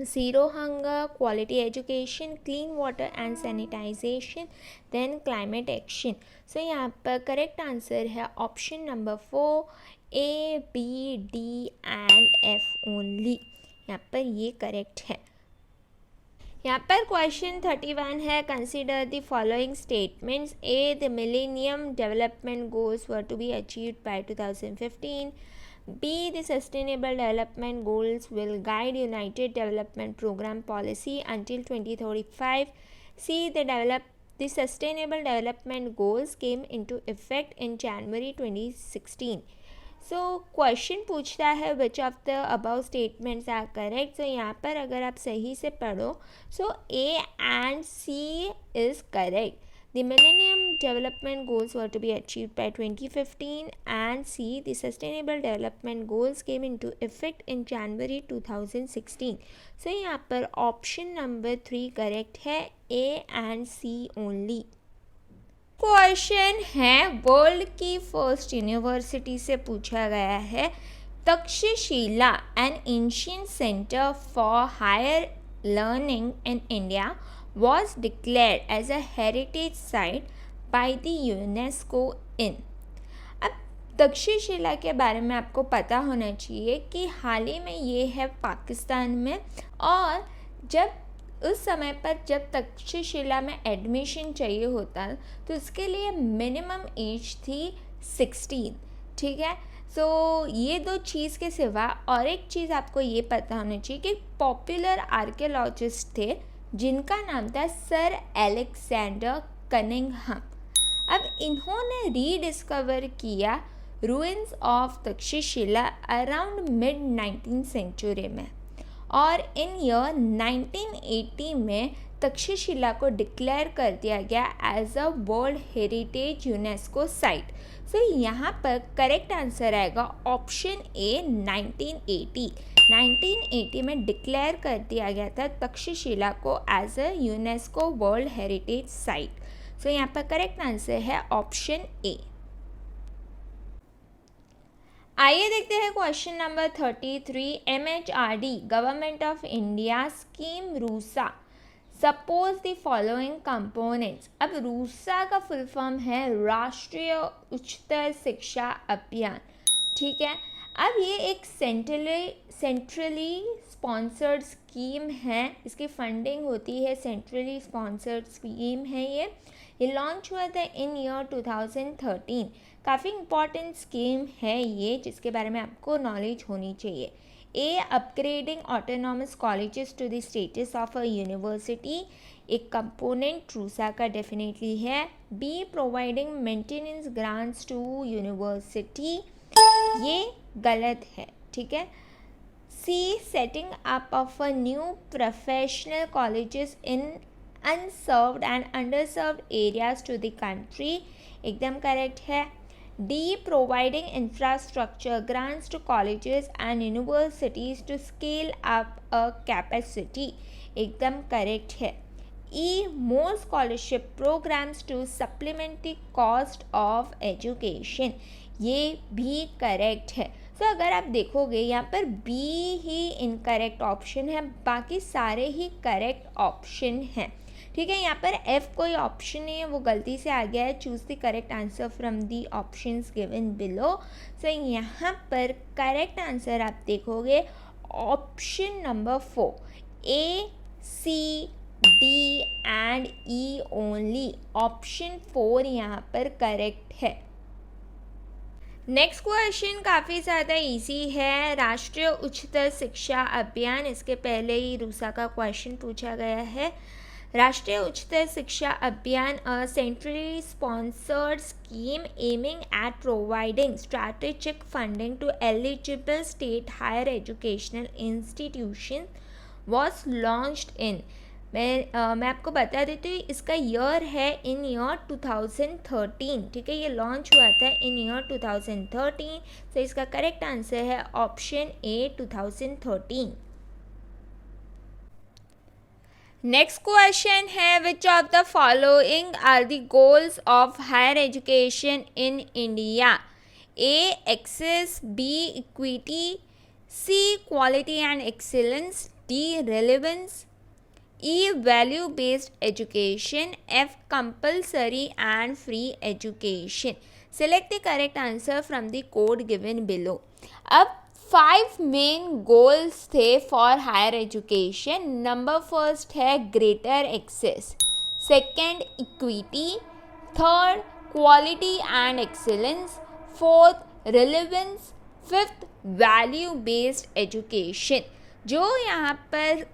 zero hunger, quality education, clean water and sanitization, then climate action. So यहाँ पर करेक्ट आंसर है option number 4, A, B, D and F only. यहाँ पर ये करेक्ट है. यहाँ पर क्वेश्चन 31 है consider the following statements. A, the Millennium Development Goals were to be achieved by 2015. B, the Sustainable Development Goals will guide United Development Program policy until 2035. C, the Sustainable Development Goals came into effect in January 2016. So question पूछता है which of the above statements are correct. So यहाँ पर अगर आप सही से पढ़ो so A and C is correct. The Millennium Development Goals were to be achieved by 2015 and C, the Sustainable Development Goals came into effect in January 2016. So यहाँ पर option number 3 correct है, A and C only. Question है world की first university से पूछा गया है. Takshashila an ancient centre for higher learning in India was declared as a heritage site by the UNESCO in. अब तक्षशिला के बारे में आपको पता होना चाहिए कि हाल ही में ये है पाकिस्तान में और जब उस समय पर जब तक्षशिला में एडमिशन चाहिए होता तो उसके लिए मिनिमम एज थी 16. ठीक है. सो ये दो चीज़ के सिवा और एक चीज़ आपको ये पता होना चाहिए कि पॉपुलर आर्कियोलॉजिस्ट थे जिनका नाम था सर अलेक्जेंडर कनिंघम. अब इन्होंने रीडिस्कवर किया ruins of Takshashila around mid 19th century में और इन ईयर 1980 में तक्षशिला को डिक्लेयर कर दिया गया as a world heritage UNESCO site. So यहाँ पर करेक्ट आंसर आएगा ऑप्शन ए 1980. 1980 में डिक्लेयर कर दिया गया था तक्षशिला को as a UNESCO world heritage site. So यहाँ पर करेक्ट आंसर है ऑप्शन ए. आइए देखते हैं question number 33. MHRD government of India scheme RUSA supports the following components. अब रूसा का फुल फॉर्म है राष्ट्रीय उच्चतर शिक्षा अभियान. ठीक है. अब ये एक सेंट्रली स्पॉन्सर्ड स्कीम है, इसकी फंडिंग होती है, सेंट्रली स्पॉन्सर्ड स्कीम है ये लॉन्च हुआ था इन ईयर 2013। काफ़ी इम्पॉर्टेंट स्कीम है ये, जिसके बारे में आपको नॉलेज होनी चाहिए। A, upgrading autonomous colleges to the status of a university, एक कंपोनेंट रूसा का डेफिनेटली है। B, providing maintenance grants to university, ये गलत है, ठीक है। C, setting up of a new professional colleges in unserved and underserved areas to the country, एकदम correct है। D, providing infrastructure grants to colleges and universities to scale up a capacity, एकदम correct है। E, more scholarship programmes to supplement the cost of education, ये भी correct है। तो अगर आप देखोगे यहाँ पर बी ही इनकरेक्ट ऑप्शन है, बाकी सारे ही करेक्ट ऑप्शन हैं, ठीक है। यहाँ पर एफ कोई ऑप्शन नहीं है, वो गलती से आ गया है। Choose the correct answer from the options given below. So यहाँ पर करेक्ट आंसर आप देखोगे option number 4, A, C, D and E only, option 4 यहाँ पर करेक्ट है। नेक्स्ट क्वेश्चन काफ़ी ज़्यादा इजी है, राष्ट्रीय उच्चतर शिक्षा अभियान, इसके पहले ही रूसा का क्वेश्चन पूछा गया है। राष्ट्रीय Uchchatar Shiksha Abhiyan, a centrally sponsored scheme aiming at providing strategic funding to eligible state higher educational institution was launched in, मैं आपको बता देती हूँ इसका ईयर है इन ईयर 2013, ठीक है। ये लॉन्च हुआ था इन ईयर 2013, तो इसका करेक्ट आंसर है ऑप्शन ए 2013। नेक्स्ट क्वेश्चन है, which of the following are the goals of higher education in India? A, access, B, equity, C, quality and excellence, D, relevance, E, value based education, F, compulsory and free education. Select the correct answer from the code given below. अब 5 main goals थे for higher education. Number first है greater access, second equity, third quality and excellence, fourth relevance, fifth value based education. जो यहाँ पर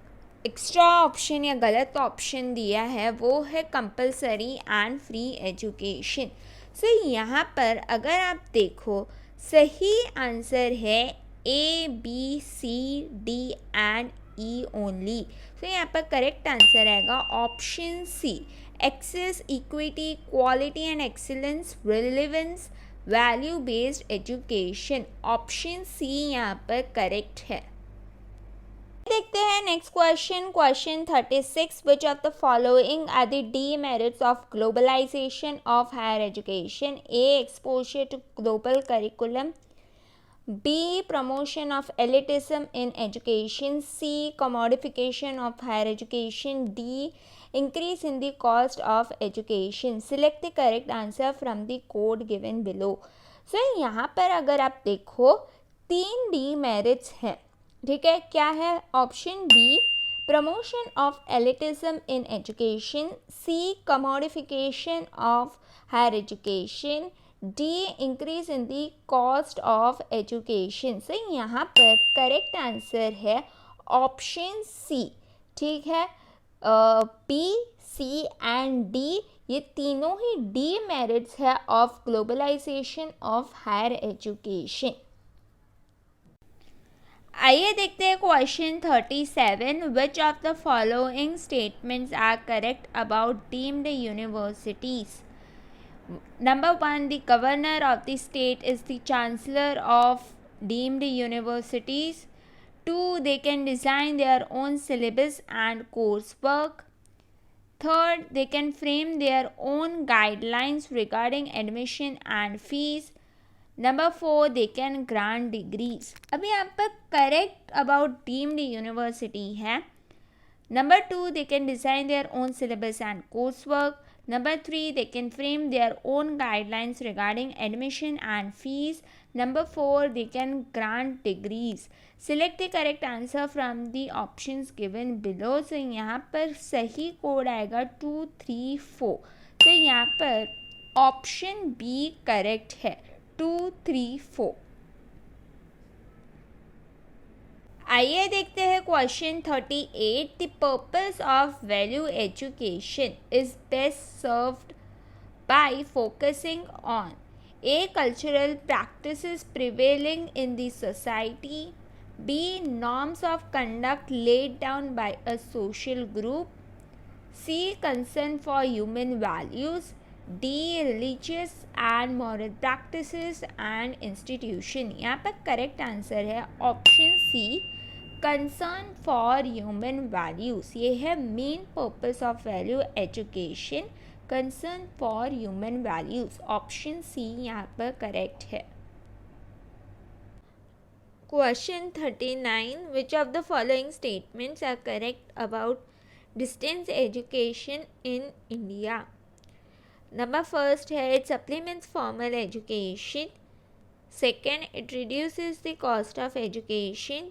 extra option या गलत option दिया है वो है compulsory and free education. So यहाँ पर अगर आप देखो सही आंसर है A, B, C, D and E only. तो यहाँ पर करेक्ट आंसर आएगा option C, access, equity, quality and excellence, relevance, value based education, option C यहाँ पर करेक्ट है। देखते हैं next question, question 36, which of the following are the demerits of globalization of higher education? A, exposure to global curriculum, B, promotion of elitism in education, C, commodification of higher education, D, increase in the cost of education. Select the correct answer from the code given below. So यहाँ पर अगर आप देखो 3 demerits हैं, ठीक है। क्या है? Option B, promotion of elitism in education, C, commodification of higher education, D, increase in the cost of education. So यहाँ पर करेक्ट आंसर है ऑप्शन सी, ठीक है। बी, सी एंड डी ये तीनों ही डीमेरिट्स है of globalization of higher education. आइए देखते हैं question 37, which of the following statements are correct about deemed universities? Number 1, the governor of the state is the chancellor of deemed universities. 2, they can design their own syllabus and coursework. 3rd, they can frame their own guidelines regarding admission and fees. Number 4, they can grant degrees. अभी यहाँ पर correct about deemed university है. Number 2, they can design their own syllabus and coursework. Number 3, they can frame their own guidelines regarding admission and fees. Number 4, they can grant degrees. Select the correct answer from the options given below. So यहाँ पर सही code आएगा 2, 3, 4. तो यहाँ पर option B correct है 2, 3, 4. आइए देखते हैं question 38. The purpose of value education is best served bye focusing on A. Cultural practices prevailing in the society. B. Norms of conduct laid down by a social group. C. Concern for human values. D. Religious and moral practices and institution. यहाँ पर correct answer है option C, concern for human values. ये है main purpose of value education, concern for human values. Option C यहाँ पर correct है. Question 39. Which of the following statements are correct about distance education in India? Number first है it supplements formal education. Second, it reduces the cost of education.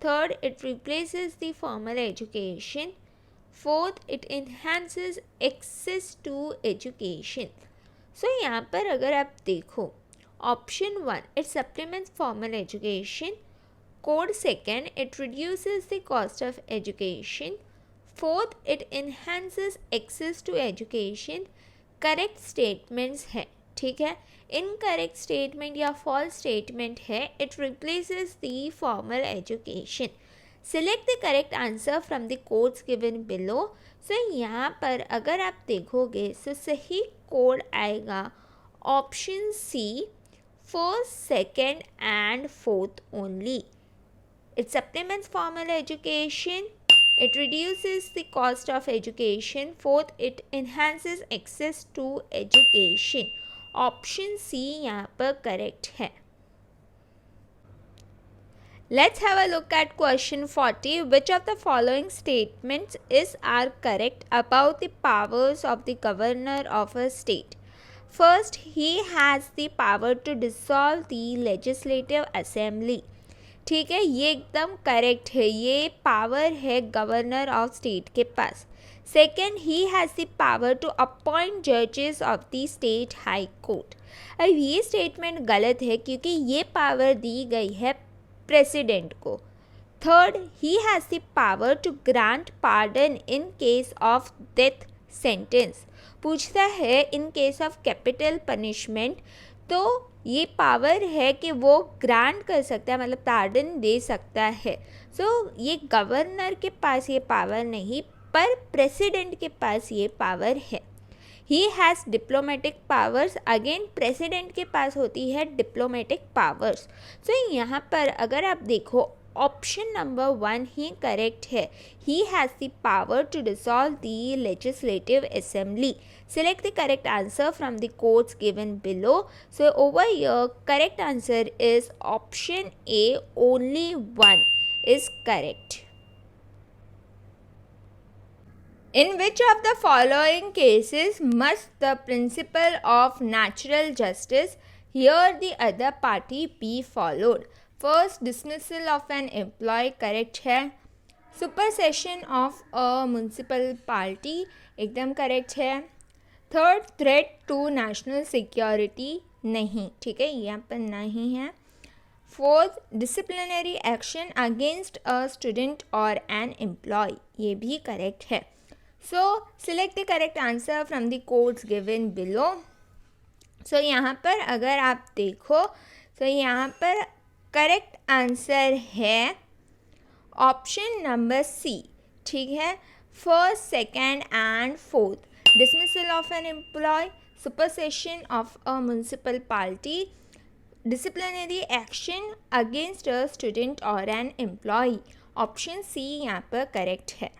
Third, it replaces the formal education. Fourth, it enhances access to education. So यहाँ पर अगर आप देखो option 1, it supplements formal education. Code second, it reduces the cost of education. Fourth, it enhances access to education. Correct statements हैं, ठीक है. Incorrect statement या false statement है it replaces the formal education. Select the correct answer from the codes given below. So यहाँ पर अगर आप देखोगे तो सही कोड आएगा option C, first, second and fourth only. It supplements formal education. It reduces the cost of education. Fourth, it enhances access to education. Option C यहाँ पर correct है. Let's have a look at question 40. Which of the following statements are correct about the powers of the governor of a state? First, he has the power to dissolve the legislative assembly. ठीक है, ये एकदम correct है. ये power है governor of state के पास. Second, he has the power to appoint जजेस of the state high court. अब ये स्टेटमेंट गलत है क्योंकि ये पावर दी गई है प्रेसिडेंट को. Third, he has the power to grant pardon in case of death sentence. पूछता है in case of capital punishment, तो ये पावर है कि वो ग्रांट कर सकता है, मतलब पार्डन दे सकता है. सो ये गवर्नर के पास ये पावर नहीं, पर प्रेसिडेंट के पास ये पावर है. He has diplomatic powers. Again president के पास होती है डिप्लोमेटिक पावर्स. सो यहाँ पर अगर आप देखो ऑप्शन नंबर 1 ही करेक्ट है. He has the power to dissolve the legislative assembly. Select the correct answer from the codes given below. So over here, correct answer is option A, only 1 is correct. In which of the following cases must the principle of natural justice hear the other party be followed? First, dismissal of an employee, correct है. Supersession of a municipality, एकदम correct है. Third, threat to national security, नहीं, ठीक है, यहाँ पर नहीं है. Fourth, disciplinary action against a student or an employ, ये भी करेक्ट है. So select the correct answer from the codes given below. So यहाँ पर अगर आप देखो तो यहाँ पर करेक्ट आंसर है ऑप्शन नंबर सी, ठीक है. First, second and fourth. Dismissal of an employee, supersession of a municipality, disciplinary action against a student or an employee. Option C यहाँ पर करेक्ट है.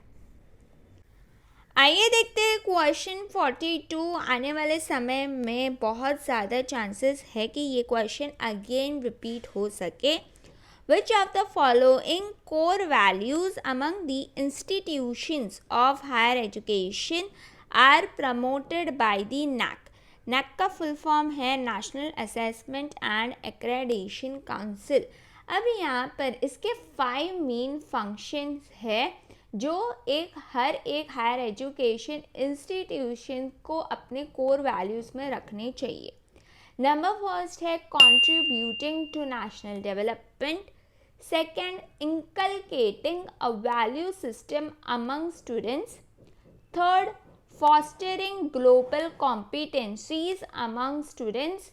आइए देखते हैं क्वेश्चन 42. आने वाले समय में बहुत ज़्यादा चांसेस है कि ये क्वेश्चन अगेन रिपीट हो सके. Which of the following core values among the institutions of higher education are promoted by the NAAC. NAAC का फुल फॉर्म है national assessment and accreditation council. अब यहाँ पर इसके 5 मेन फंक्शंस है जो हर एक हायर एजुकेशन इंस्टीट्यूशन को अपने कोर वैल्यूज़ में रखने चाहिए। नंबर फर्स्ट है contributing to national development. Second, inculcating a value system among students. Third, fostering global competencies among students.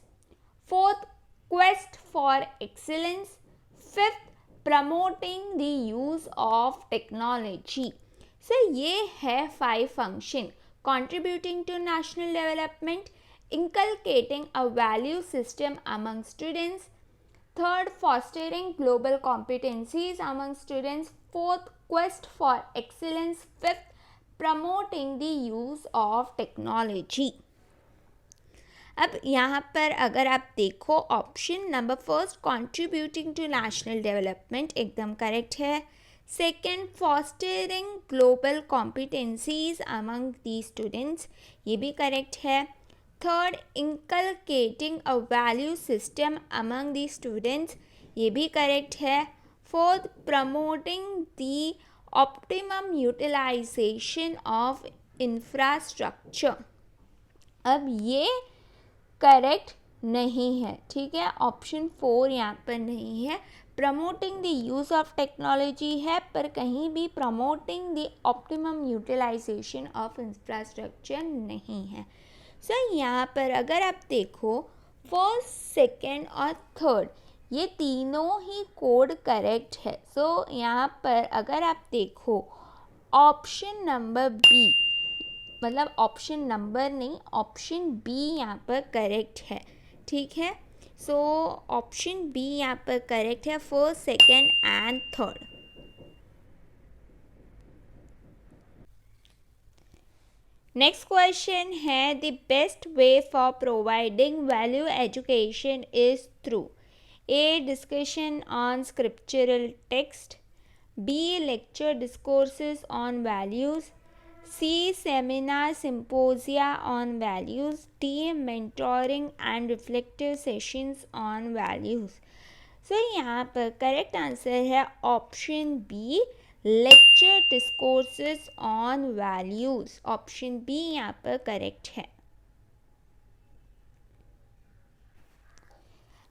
Fourth, quest for excellence. Fifth, promoting the use of technology. So ये है 5 function: contributing to national development, inculcating a value system among students, third, fostering global competencies among students, fourth, quest for excellence, fifth, promoting the use of technology. अब यहाँ पर अगर आप देखो option number first contributing to national development एकदम correct है। Second, fostering global competencies among the students, ये भी करेक्ट है। Third, inculcating a value system among the students, ये भी करेक्ट है। Fourth, promoting the optimum utilization of infrastructure, अब ये करेक्ट नहीं है, ठीक है, ऑप्शन 4 यहाँ पर नहीं है। Promoting the use of technology है पर कहीं भी promoting the optimum utilization of infrastructure नहीं है। यहाँ पर अगर आप देखो फर्स्ट, सेकेंड और थर्ड ये तीनों ही कोड करेक्ट है। यहाँ पर अगर आप देखो ऑप्शन नंबर बी, मतलब ऑप्शन नंबर नहीं, ऑप्शन बी यहाँ पर करेक्ट है, ठीक है। ऑप्शन बी यहाँ पर करेक्ट है, first, second and third. Next question है the best way for providing value education is through A, discussion on scriptural text, B, lecture discourses on values, C, seminar symposia on values, D, mentoring and reflective sessions on values. यहाँ पर correct answer है option B, lecture discourses on values. Option B यहाँ पर correct है।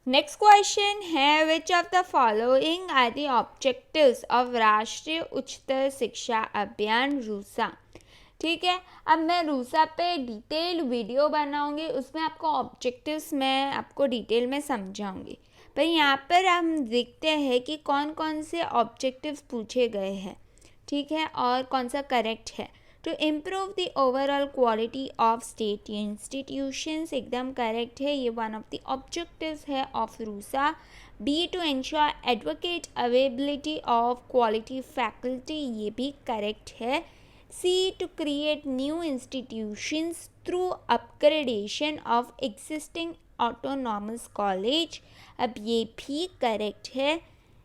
Next question है which of the following are the objectives of राष्ट्रीय उच्चतर शिक्षा अभियान रूसा। ठीक है, अब मैं रूसा पे डिटेल वीडियो बनाऊंगी, उसमें आपको ऑब्जेक्टिव्स मैं आपको डिटेल में समझाऊंगी। पर यहाँ पर हम देखते हैं कि कौन कौन से ऑब्जेक्टिव्स पूछे गए हैं, ठीक है, और कौन सा करेक्ट है। To improve the overall quality of state institutions एकदम करेक्ट है, ये वन ऑफ द ऑब्जेक्टिव्स है of RUSA. B, to ensure adequate availability of quality faculty, ये भी करेक्ट है। C, to create new institutions through upgradation of existing autonomous college, अब ये भी करेक्ट है।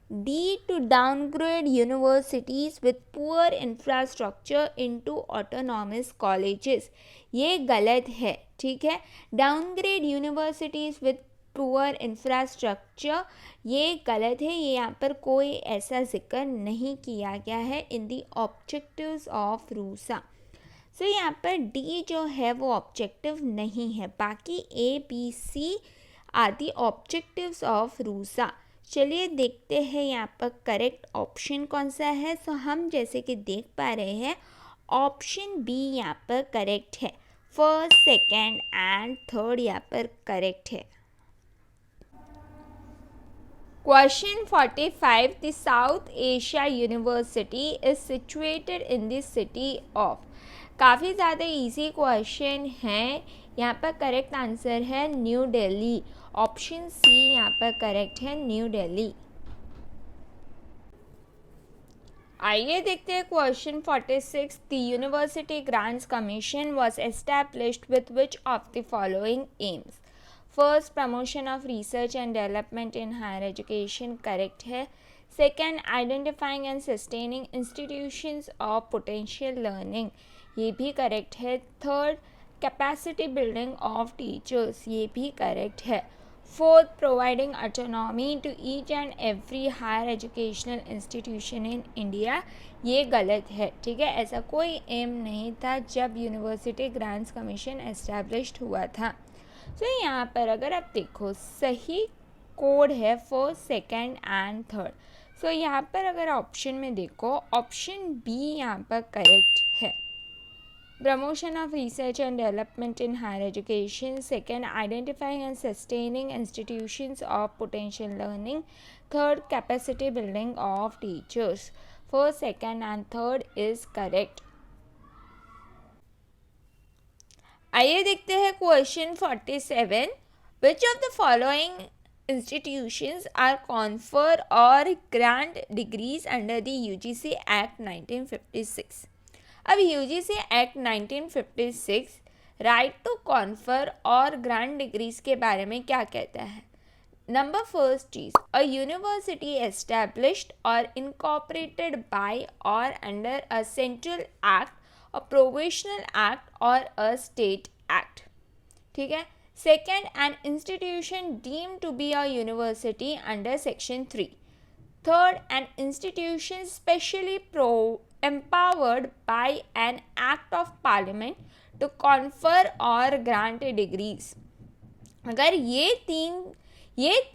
D, to downgrade universities with poor infrastructure into autonomous colleges, ये गलत है, ठीक है। Downgrade universities with poor infrastructure ये गलत है, ये यहाँ पर कोई ऐसा जिक्र नहीं किया गया है इन दी ऑब्जेक्टिव्स ऑफ रूसा। यहाँ पर डी जो है वो ऑब्जेक्टिव नहीं है, बाकी ए, बी, सी आदि ऑब्जेक्टिव्स ऑफ रूसा। चलिए देखते हैं यहाँ पर करेक्ट ऑप्शन कौन सा है। हम जैसे कि देख पा रहे हैं ऑप्शन बी यहाँ पर करेक्ट है, फर्स्ट, सेकेंड एंड थर्ड यहाँ पर करेक्ट है। Question 45, the South Asia University is situated in the city of, काफ़ी ज़्यादा इजी क्वेश्चन है। यहाँ पर करेक्ट आंसर है न्यू दिल्ली, ऑप्शन सी यहाँ पर करेक्ट है, न्यू दिल्ली। आइए देखते हैं question 46, the university grants Commission was established with which of the following aims. First, promotion of research and development in higher education, correct है। Second, identifying and sustaining institutions of potential learning, ये भी correct है। Third, capacity building of teachers, ये भी correct है। Fourth, providing autonomy to each and every higher educational institution in India, ये गलत है। ठीक है, ऐसा कोई एम नहीं था जब यूनिवर्सिटी ग्रांट्स कमीशन एस्टैब्लिश्ड हुआ था। तो यहाँ पर अगर आप देखो सही कोड है फर्स्ट, सेकेंड एंड थर्ड। सो यहाँ पर अगर ऑप्शन में देखो, ऑप्शन बी यहाँ पर करेक्ट है। Promotion of research and development in higher education, second, identifying and sustaining institutions of potential learning, third, capacity building of teachers. First, second and third is correct. आइए देखते हैं question 47। Which of the following institutions are confer or grant degrees under the UGC Act 1956। अब UGC Act 1956 right to confer or grant degrees के बारे में क्या कहता है? नंबर फर्स्ट चीज, a university established or incorporated by or under a central act, a provisional act or a state act. ठीक है। Second, an institution deemed to be a university under Section 3. Third, an institution specially empowered by an Act of Parliament to confer or grant degrees। अगर ये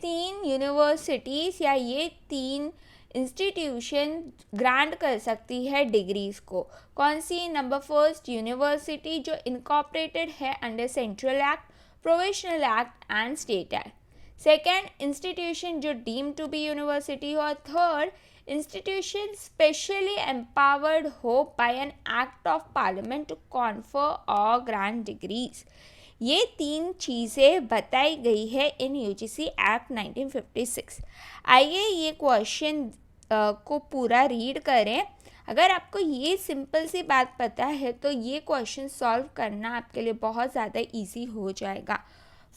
तीन universities या ये तीन institution grant कर सकती है डिग्रीज़ को, कौन सी? नंबर फर्स्ट, यूनिवर्सिटी जो इनकॉर्पोरेटेड है under central act, provisional act and state act. Second, institution जो डीम टू बी यूनिवर्सिटी हो। थर्ड, इंस्टीट्यूशन स्पेशली एम्पावर्ड हो by an act of parliament to confer or grant degrees. ये तीन चीज़ें बताई गई है इन यूजीसी एक्ट 1956। आइए ये क्वेश्चन को पूरा रीड करें। अगर आपको ये सिंपल सी बात पता है तो ये क्वेश्चन सॉल्व करना आपके लिए बहुत ज़्यादा इजी हो जाएगा।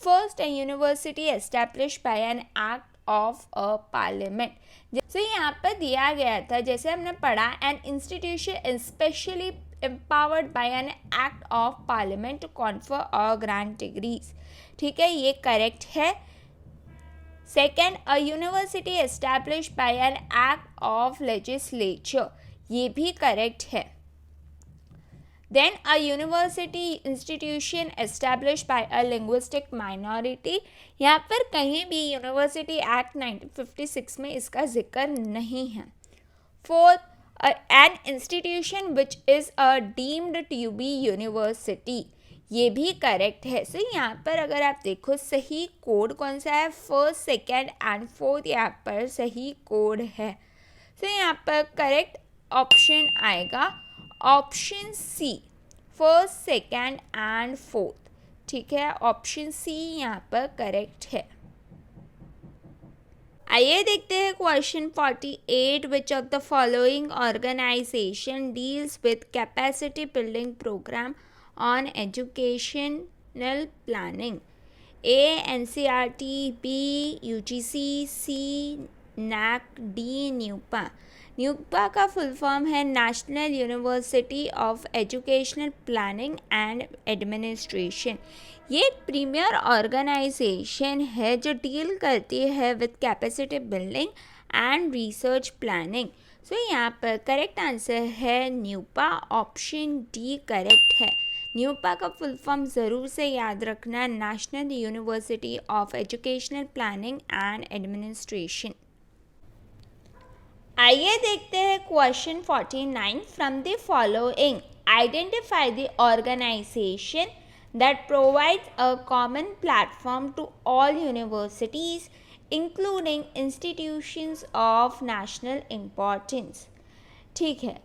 First, A university established by an act of a parliament. जैसे यहाँ पर दिया गया था, जैसे हमने पढ़ा, an institution specially empowered by an act of parliament to confer or grant degrees। ठीक है, ये करेक्ट है। Second, a university established by an act of legislature, ये भी करेक्ट है। Then, a university institution established by a linguistic minority, यहाँ पर कहीं भी यूनिवर्सिटी एक्ट 1956 में इसका जिक्र नहीं है। Fourth, an institution which is deemed to be university, ये भी करेक्ट है। सो यहाँ पर अगर आप देखो सही कोड कौन सा है, फर्स्ट, सेकेंड एंड फोर्थ यहाँ पर सही कोड है। सो यहाँ पर करेक्ट ऑप्शन आएगा option C, first, second and fourth. ठीक है, ऑप्शन सी यहाँ पर करेक्ट है। आइए देखते हैं question 48। Which of the following organization deals with capacity building program on educational planning? A, NCERT, B, UGC, C, NAAC, D, NUEPA. NUEPA का full form है National university of educational planning and Administration. ये एक premier organization है जो deal करती है with capacity building and research planning. So यहाँ पर करेक्ट आंसर है न्यूपा, ऑप्शन डी करेक्ट है। न्यूपा का फुल फॉर्म ज़रूर से याद रखना, national university of educational planning and administration. आइए देखते हैं question 49। From the following identify the organization that provides a common platform to all universities, including institutions of national importance। ठीक है,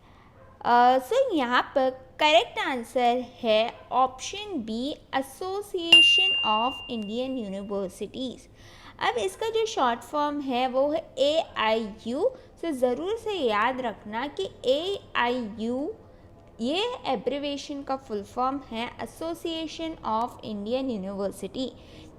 सो यहाँ पर करेक्ट आंसर है option B, association of Indian universities. अब इसका जो शॉर्ट फॉर्म है वो है AIU। सो ज़रूर से याद रखना कि AIU ये एब्रीवेशन का फुल फॉर्म है एसोसिएशन ऑफ इंडियन यूनिवर्सिटी।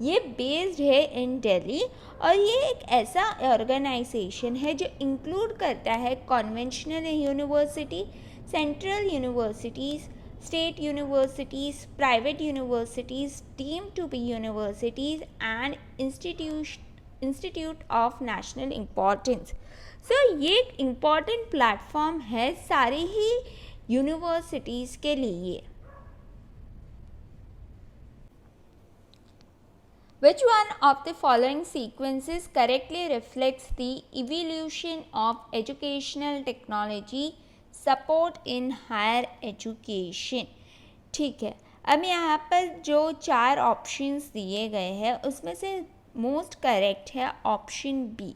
ये बेस्ड है इन दिल्ली और ये एक ऐसा ऑर्गेनाइजेशन है जो इंक्लूड करता है conventional university, central universities, state universities, private universities deemed to be universities, and institute of national importance. So ये एक important platform है सारी ही universities के लिए. Which one of the following sequences correctly reflects the evolution of educational technology support in higher education? ठीक है, अब यहाँ पर जो 4 ऑप्शंस दिए गए हैं उसमें से मोस्ट करेक्ट है ऑप्शन बी.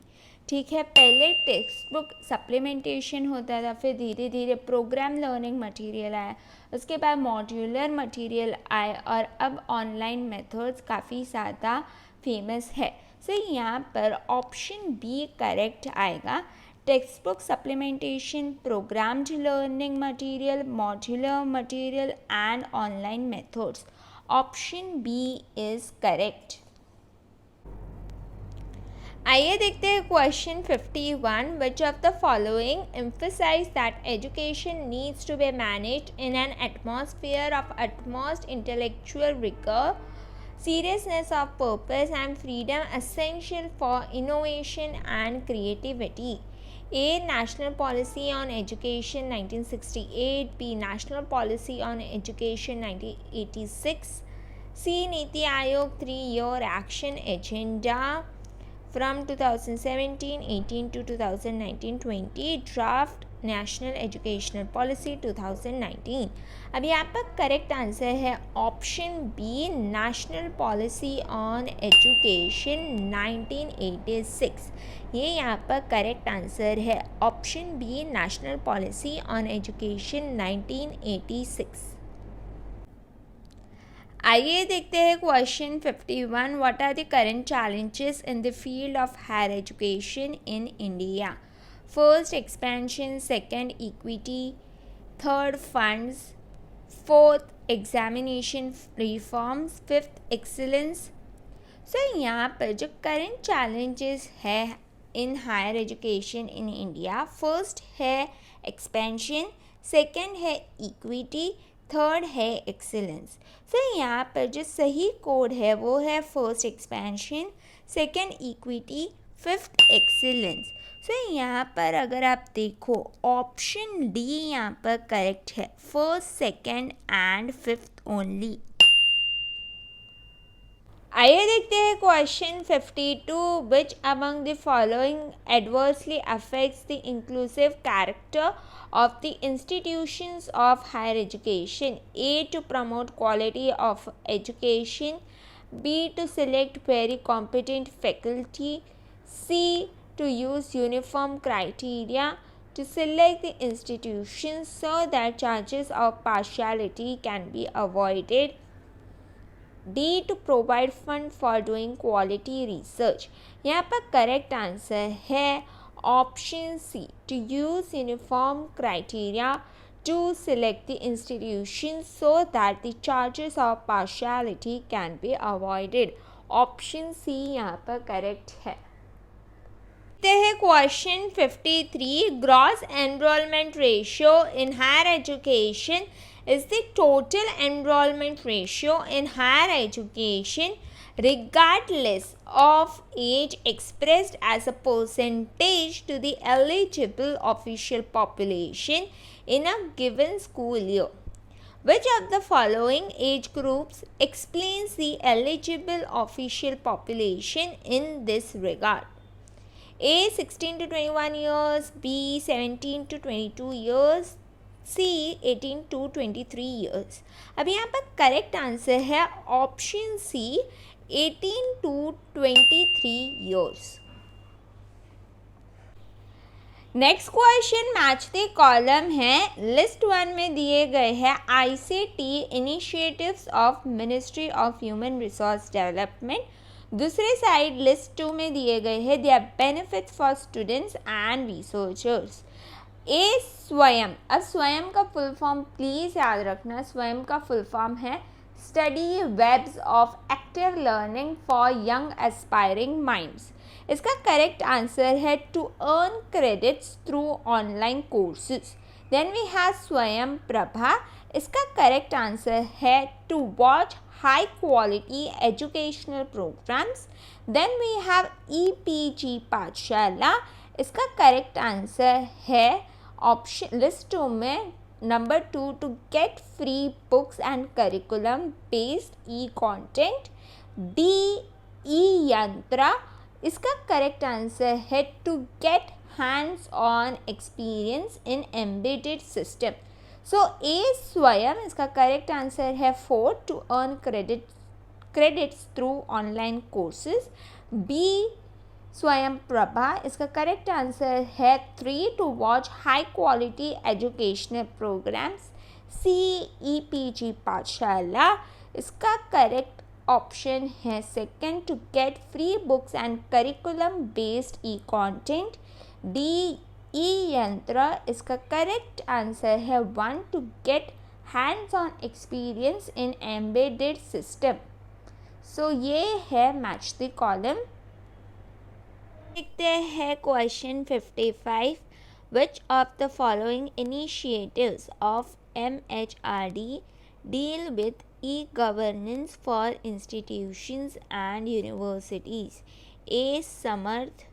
ठीक है, पहले टेक्स्ट बुक सप्लीमेंटेशन होता था, फिर धीरे धीरे प्रोग्राम लर्निंग मटेरियल आया, उसके बाद मॉड्यूलर मटेरियल आए और अब ऑनलाइन मेथड्स काफ़ी ज़्यादा फेमस है. सो यहाँ पर ऑप्शन बी करेक्ट आएगा. Textbook supplementation, programmed learning material, modular material and online methods. Option B is correct. आइए देखते हैं question 51. Which of the following emphasize that education needs to be managed in an atmosphere of utmost intellectual rigor, seriousness of purpose and freedom essential for innovation and creativity? A. National Policy on Education 1968. B. National Policy on Education 1986. C. Niti Aayog 3-year action agenda from 2017-18 to 2019-20. Draft National Educational Policy 2019. अब यहाँ पर correct answer है option B, National Policy on Education 1986. ये यहाँ पर correct answer है option B, National Policy on Education 1986. आइए देखते हैं question 51. What are the current challenges in the field of higher education in India? First, expansion. Second, equity. Third, funds. Fourth, examination reforms. Fifth, excellence. So यहाँ पर जो current challenges है in higher education in India, first है expansion, second है equity, third है excellence. So यहाँ पर जो सही कोड है वो है first expansion, second equity, fifth excellence. So यहाँ पर अगर आप देखो ऑप्शन डी यहाँ पर करेक्ट है, first, second and fifth only. आइए देखते हैं question 52. Which among the following adversely affects the inclusive character of the institutions of higher education? A. To promote quality of education. B. To select very competent faculty. C. To use uniform criteria to select the institutions so that charges of partiality can be avoided. D. To provide fund for doing quality research. यहाँ पर correct answer है option C, to use uniform criteria to select the institution so that the charges of partiality can be avoided. Option C यहाँ पर correct है. Question 53. Gross enrolment ratio in higher education is the total enrollment ratio in higher education regardless of age expressed as a percentage to the eligible official population in a given school year. Which of the following age groups explains the eligible official population in this regard? A. 16 to 21 years. B. 17 to 22 years. C. 18 to 23 years. अब यहाँ पर correct answer है option C, 18 to 23 years. Next question match the column है. List 1 में दिए गए हैं ICT initiatives of Ministry of human resource Development. दूसरे साइड लिस्ट 2 में दिए गए हैं their benefits for students and researchers. A Swayam. अब स्वयं का फुल फॉर्म प्लीज़ याद रखना. स्वयं का फुल फॉर्म है study webs of active learning for young aspiring minds. इसका करेक्ट आंसर है to earn credits through online courses. Then we have Swayam Prabha, इसका करेक्ट आंसर है to watch high quality educational programmes. Then we have EPG Pathshala, इसका correct answer है option list 2 में number 2 to get free books and curriculum based e content. D e Yantra, इसका correct answer है to get hands on experience in embedded system. So A Swayam, इसका correct answer है 4 to earn credits through online courses. B Swayam Prabha, इसका correct answer है 3 to watch high quality educational programs. C EPG Pathshala, इसका correct option है second to get free books and curriculum based e content. D e Yantra, इसका correct answer है 1 to get hands on experience in embedded system. सो ये है match the column. देखते हैं question 55, which of the following initiatives of MHRD deal with e-governance for institutions and universities? A. Samarth,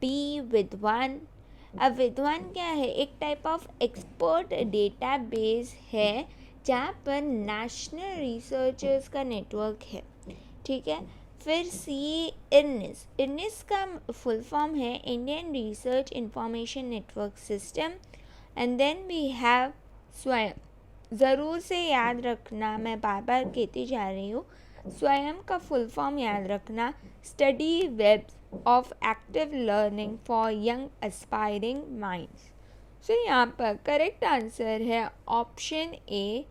B. विद्वान। अब विद्वान क्या है? एक टाइप ऑफ एक्सपर्ट डेटाबेस है जहाँ पर नेशनल रिसर्चर्स का नेटवर्क है, ठीक है। फिर सी इरनिस, इरनिस का फुल फॉर्म है Indian research information network system. And then we have Swayam, ज़रूर से याद रखना, मैं बार बार कहती जा रही हूँ, स्वयं का फुल फॉर्म याद रखना, study web of active learning for young aspiring minds. So यहाँ पर करेक्ट आंसर है ऑप्शन ए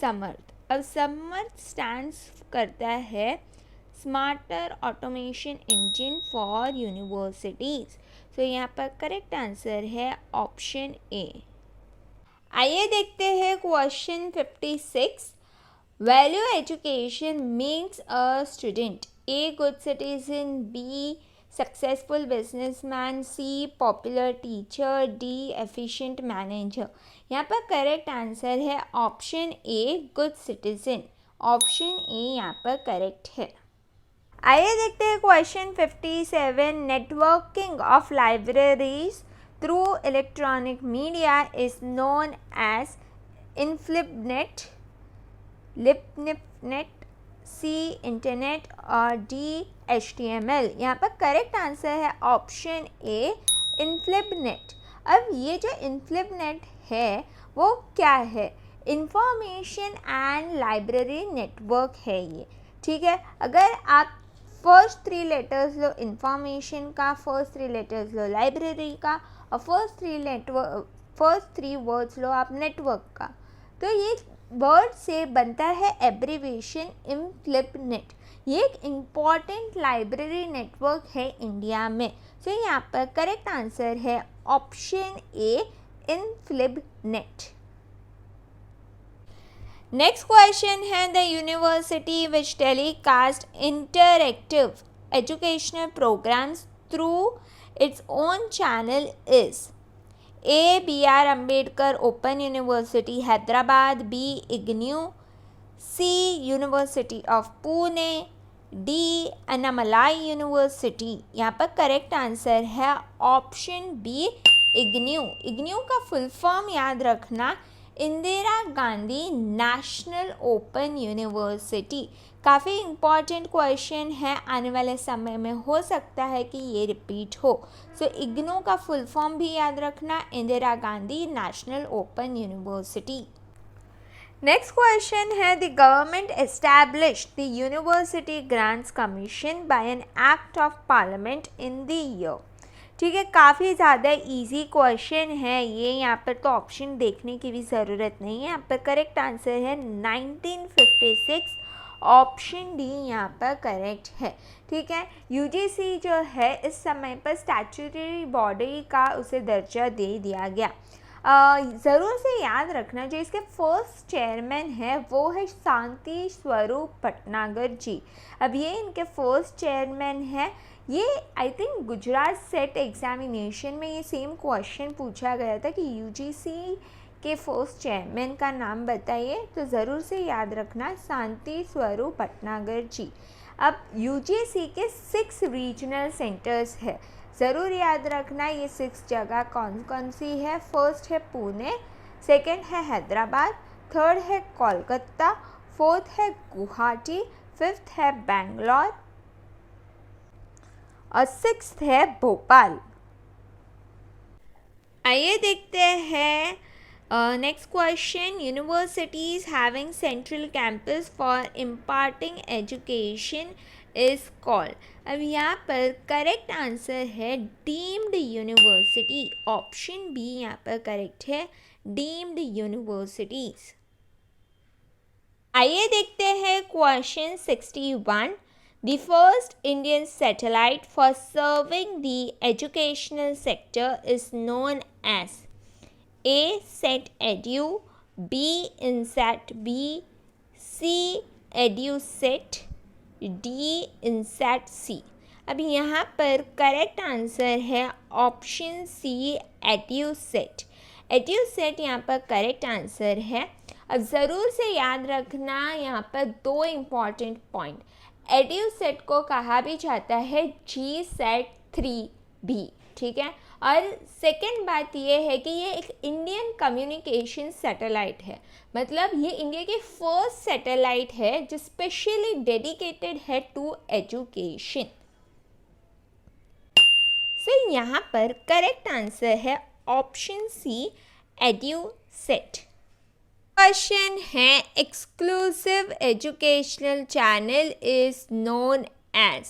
समर्थ। अब समर्थ स्टैंड्स करता है smarter automation engine for universities. So यहाँ पर करेक्ट आंसर है ऑप्शन ए। आइए देखते हैं question 56, value education makes a student A good citizen, B successful businessman, C popular teacher, D efficient manager. यहाँ पर करेक्ट आंसर है option A good citizen. Option A यहाँ पर करेक्ट है। आइए देखते हैं question 57, networking of libraries through electronic media is known as InfiniBnet, LibNet, C internet और D HTML। यहाँ पर करेक्ट आंसर है ऑप्शन ए InfiniBnet। अब ये जो InfiniBnet है वो क्या है? इंफॉर्मेशन एंड लाइब्रेरी नेटवर्क है ये, ठीक है। अगर आप फर्स्ट 3 लेटर्स लो इंफॉर्मेशन का, फर्स्ट 3 लेटर्स लो लाइब्रेरी का, और फर्स्ट 3 वर्ड्स लो आप नेटवर्क का, तो ये वर्ड से बनता है एब्रीविएशन InfiniBnet। ये एक इम्पॉर्टेंट लाइब्रेरी नेटवर्क है इंडिया में। सो यहाँ पर करेक्ट आंसर है option A InfiniBnet। Next question है the university which telecast interactive educational programs through its own channel is A BR Ambedkar open University Hyderabad, B IGNOU, C University of Pune, D Annamalai University. यहाँ पर correct answer है option B IGNOU. IGNOU का full form याद रखना, Indira Gandhi national open University. काफ़ी important question है, आने वाले समय में हो सकता है कि ये रिपीट हो। सो इग्नू का फुल फॉर्म भी याद रखना, Indira Gandhi national open University. Next question है the government established the university grants Commission by an act of parliament in the year. ठीक है, काफ़ी ज़्यादा इजी क्वेश्चन है ये, यहाँ पर तो ऑप्शन देखने की भी ज़रूरत नहीं है। यहाँ पर करेक्ट आंसर है 1956, ऑप्शन डी यहाँ पर करेक्ट है। ठीक है, यूजीसी जो है इस समय पर स्टैट्यूटरी बॉडी का उसे दर्जा दे दिया गया। ज़रूर से याद रखना, जो इसके फर्स्ट चेयरमैन है वो है शांति स्वरूप भटनागर जी। अब ये इनके फर्स्ट चेयरमैन है। ये I think Gujarat set examination में ये सेम क्वेश्चन पूछा गया था कि यूजीसी के फर्स्ट चेयरमैन का नाम बताइए, तो ज़रूर से याद रखना शांति स्वरूप भटनागर जी। अब यूजीसी के 6 रीजनल सेंटर्स है, ज़रूर याद रखना ये 6 जगह कौन कौन सी है। फर्स्ट है पुणे, सेकंड है हैदराबाद, थर्ड है कोलकाता, फोर्थ है गुवाहाटी, फिफ्थ है बेंगलोर और सिक्स्थ है भोपाल। आइए देखते हैं next question. Universities having central campus for imparting education is called. अब यहाँ पर करेक्ट आंसर है डीम्ड यूनिवर्सिटी, ऑप्शन बी यहाँ पर करेक्ट है, डीम्ड यूनिवर्सिटीज। आइए देखते हैं question 61। The first Indian satellite for serving the educational sector is known as A. SET-EDU, B. INSAT-B, C. EDUSAT, D. INSAT-C। अब यहाँ पर करेक्ट आंसर है ऑप्शन सी, EDUSAT। EDUSAT यहाँ पर करेक्ट आंसर है। अब ज़रूर से याद रखना यहाँ पर 2 इम्पॉर्टेंट पॉइंट। EDUSAT को कहा भी जाता है GSAT-3 भी, ठीक है। और सेकेंड बात ये है कि ये एक इंडियन कम्युनिकेशन सैटेलाइट है, मतलब ये इंडिया की फर्स्ट सैटेलाइट है जो स्पेशली डेडिकेटेड है टू एजुकेशन। सो यहाँ पर करेक्ट आंसर है ऑप्शन सी, EDUSAT। क्वेश्चन है exclusive educational channel is known as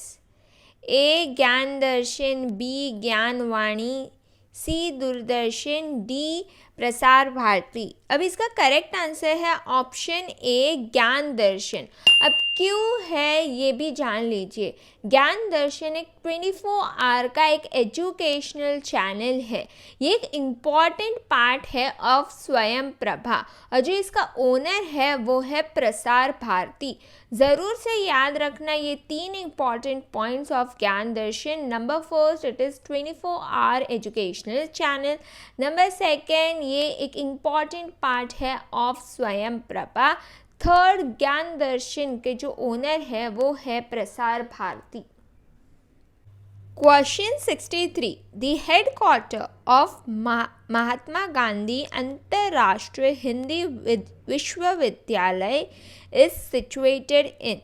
A Gyan Darshan, B Gyanvani, C Doordarshan, D Prasar Bharati. अब इसका करेक्ट आंसर है ऑप्शन ए, ज्ञान दर्शन। अब क्यों है ये भी जान लीजिए। ज्ञान दर्शन एक 24 आवर का एक एजुकेशनल चैनल है, ये एक इम्पॉर्टेंट पार्ट है ऑफ स्वयं प्रभा, और जो इसका ओनर है वो है प्रसार भारती। ज़रूर से याद रखना ये 3 important points of Gyan Darshan. Number first, it is 24 hour educational channel. Number second, ये एक इम्पॉर्टेंट पार्ट है ऑफ स्वयं प्रभा। थर्ड, ज्ञान दर्शन के जो ओनर है वो है Prasar Bharati. Question 63। The headquarter of Mahatma Gandhi Antarrashtriya Hindi विश्वविद्यालय इज सिचुएटेड इन।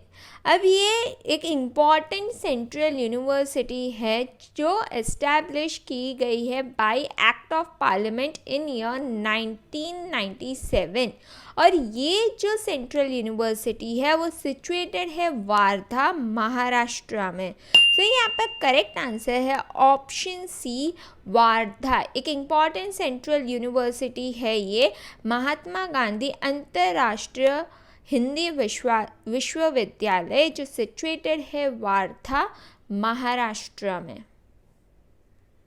अब ये एक इम्पॉर्टेंट सेंट्रल यूनिवर्सिटी है जो एस्टैब्लिश की गई है bye act of parliament in year 1997, और ये जो सेंट्रल यूनिवर्सिटी है वो सिचुएटेड है वार्धा, महाराष्ट्र में। तो यहाँ पर करेक्ट आंसर है ऑप्शन सी, वार्धा। एक इम्पॉर्टेंट सेंट्रल यूनिवर्सिटी है ये, महात्मा गांधी अंतरराष्ट्रीय हिंदी विश्वविद्यालय, जो सिचुएटेड है वार्धा, महाराष्ट्र में।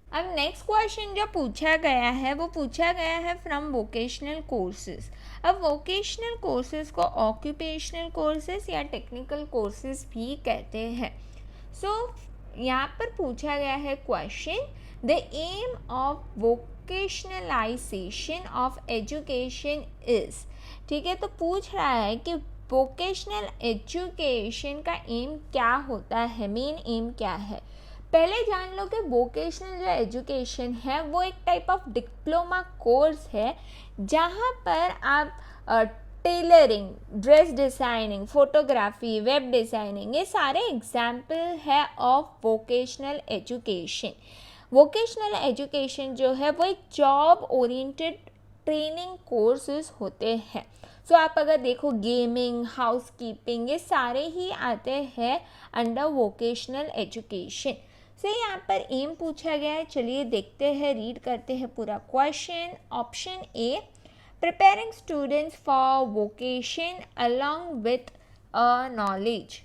अब नेक्स्ट क्वेश्चन जो पूछा गया है वो पूछा गया है फ्रॉम वोकेशनल कोर्सेज। अब वोकेशनल कोर्सेज को ऑक्यूपेशनल कोर्सेज या टेक्निकल कोर्सेज भी कहते हैं। सो यहाँ पर पूछा गया है question, the aim of vocationalization of education is. ठीक है, तो पूछ रहा है कि वोकेशनल एजुकेशन का एम क्या होता है, मेन एम क्या है। पहले जान लो कि वोकेशनल जो एजुकेशन है वो एक टाइप ऑफ डिप्लोमा कोर्स है जहाँ पर आप tailoring, dress designing, photography, web designing, ये सारे एग्जाम्पल है of Vocational education. Vocational education जो है वो एक जॉब ओरिएंटेड ट्रेनिंग कोर्सेज होते हैं। सो आप अगर देखो गेमिंग, हाउसकीपिंग, ये सारे ही आते हैं अंडर वोकेशनल एजुकेशन। सो यहाँ पर एम पूछा गया है, चलिए देखते हैं, रीड करते हैं पूरा question. Option A, preparing students for vocation along with knowledge.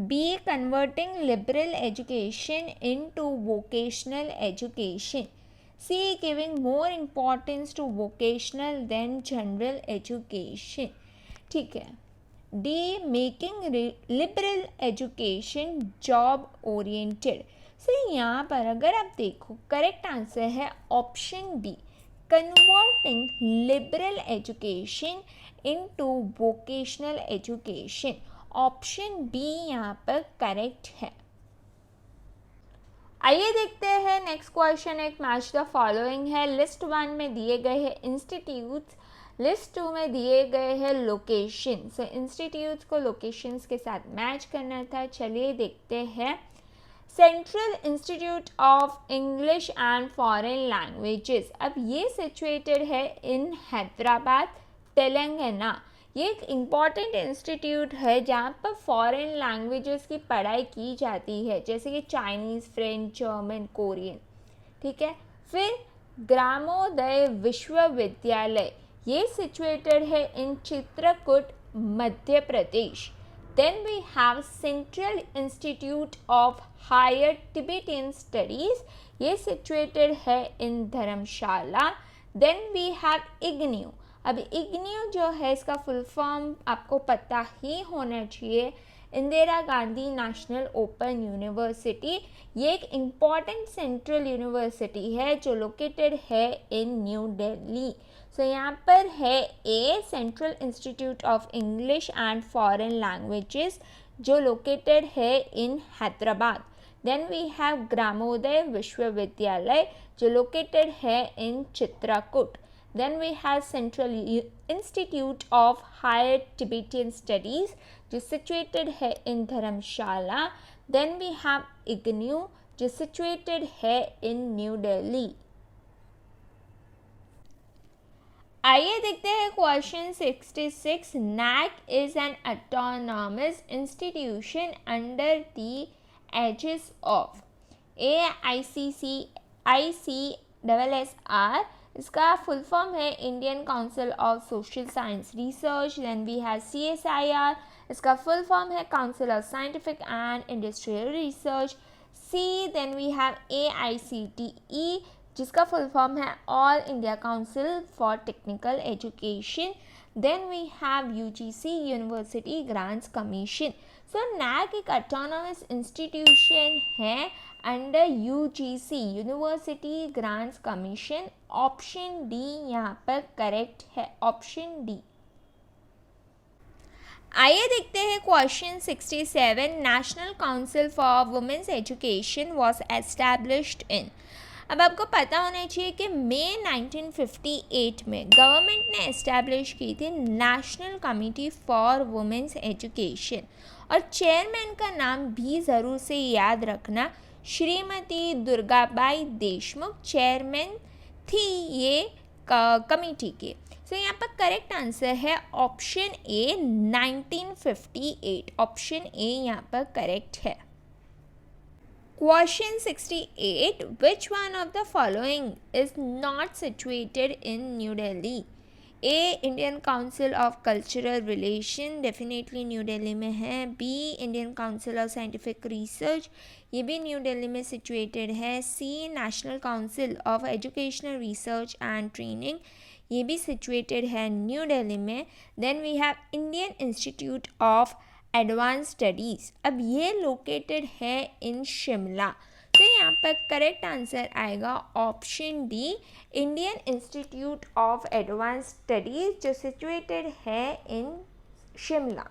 B, converting liberal education into vocational education. C, giving more importance to vocational than general education. ठीक है, D making liberal education job oriented. So यहाँ पर अगर आप देखो correct answer है option B, converting liberal education into vocational education. Option B यहाँ पर करेक्ट है। आइए देखते हैं नेक्स्ट क्वेश्चन। एक मैच द फॉलोइंग है। लिस्ट 1 में दिए गए हैं इंस्टीट्यूट्स, लिस्ट 2 में दिए गए हैं लोकेशन। सो इंस्टीट्यूट्स को लोकेशंस के साथ मैच करना था। चलिए देखते हैं। Central institute of English and foreign languages, अब ये सिचुएटेड है इन हैदराबाद, तेलंगाना। ये एक इम्पॉर्टेंट इंस्टीट्यूट है जहाँ पर फॉरेन लैंग्वेजेस की पढ़ाई की जाती है, जैसे कि चाइनीज़, फ्रेंच, जर्मन, कोरियन। ठीक है। फिर ग्रामोदय विश्वविद्यालय, ये सिचुएटेड है in Chitrakoot, Madhya Pradesh. Then we have Central Institute of Higher Tibetan Studies, ये situated है in Dharamshala. Then we have IGNEU। अब IGNEU जो है इसका फुल फॉर्म आपको पता ही होना चाहिए, Indira Gandhi national open university. ये एक इम्पॉर्टेंट सेंट्रल यूनिवर्सिटी है जो लोकेटेड है इन न्यू दिल्ली। सो यहाँ पर है A, central institute of English and foreign languages जो लोकेटेड है in Hyderabad. Then we have Gramodaya Vishwavidyalaya जो लोकेटेड है in Chitrakoot. Then we have central institute of higher Tibetan studies जो सिचुएटेड है in Dharamshala. Then we have IGNOU जो सिचुएटेड है इन न्यू दिल्ली। आइए देखते हैं question 66। NAAC is an autonomous institution under the aegis of AICSR। इसका फुल फॉर्म है Indian council of social science research. Then we have CSIR, इसका फुल फॉर्म है council of scientific and industrial research. C, then we have AICTE जिसका full form है all India council for technical education. Then we have UGC university grants commission. So NAAC एक autonomous institution है under UGC university grants commission. Option D यहाँ पर correct है, option D. आइए देखते हैं question 67। National council for women's education was established in. अब आपको पता होना चाहिए कि मई 1958 में गवर्नमेंट ने एस्टैब्लिश की थी national committee for women's education, और चेयरमैन का नाम भी ज़रूर से याद रखना, श्रीमती दुर्गाबाई देशमुख चेयरमैन थी ये कमेटी के। सो यहाँ पर करेक्ट आंसर है ऑप्शन ए 1958। ऑप्शन ए यहाँ पर करेक्ट है। Question 68. Which one of the following is not situated in New Delhi? A. Indian Council of Cultural Relation, definitely new Delhi में है। B. Indian Council of Scientific Research, ये भी new Delhi में situated है। C. National Council of Educational Research and Training, ये भी situated है New Delhi में। Then we have Indian Institute of advance studies, अब ये लोकेटेड है इन शिमला। तो यहाँ पर करेक्ट आंसर आएगा option D, Indian institute of advance studies जो सिचुएटेड है in Shimla.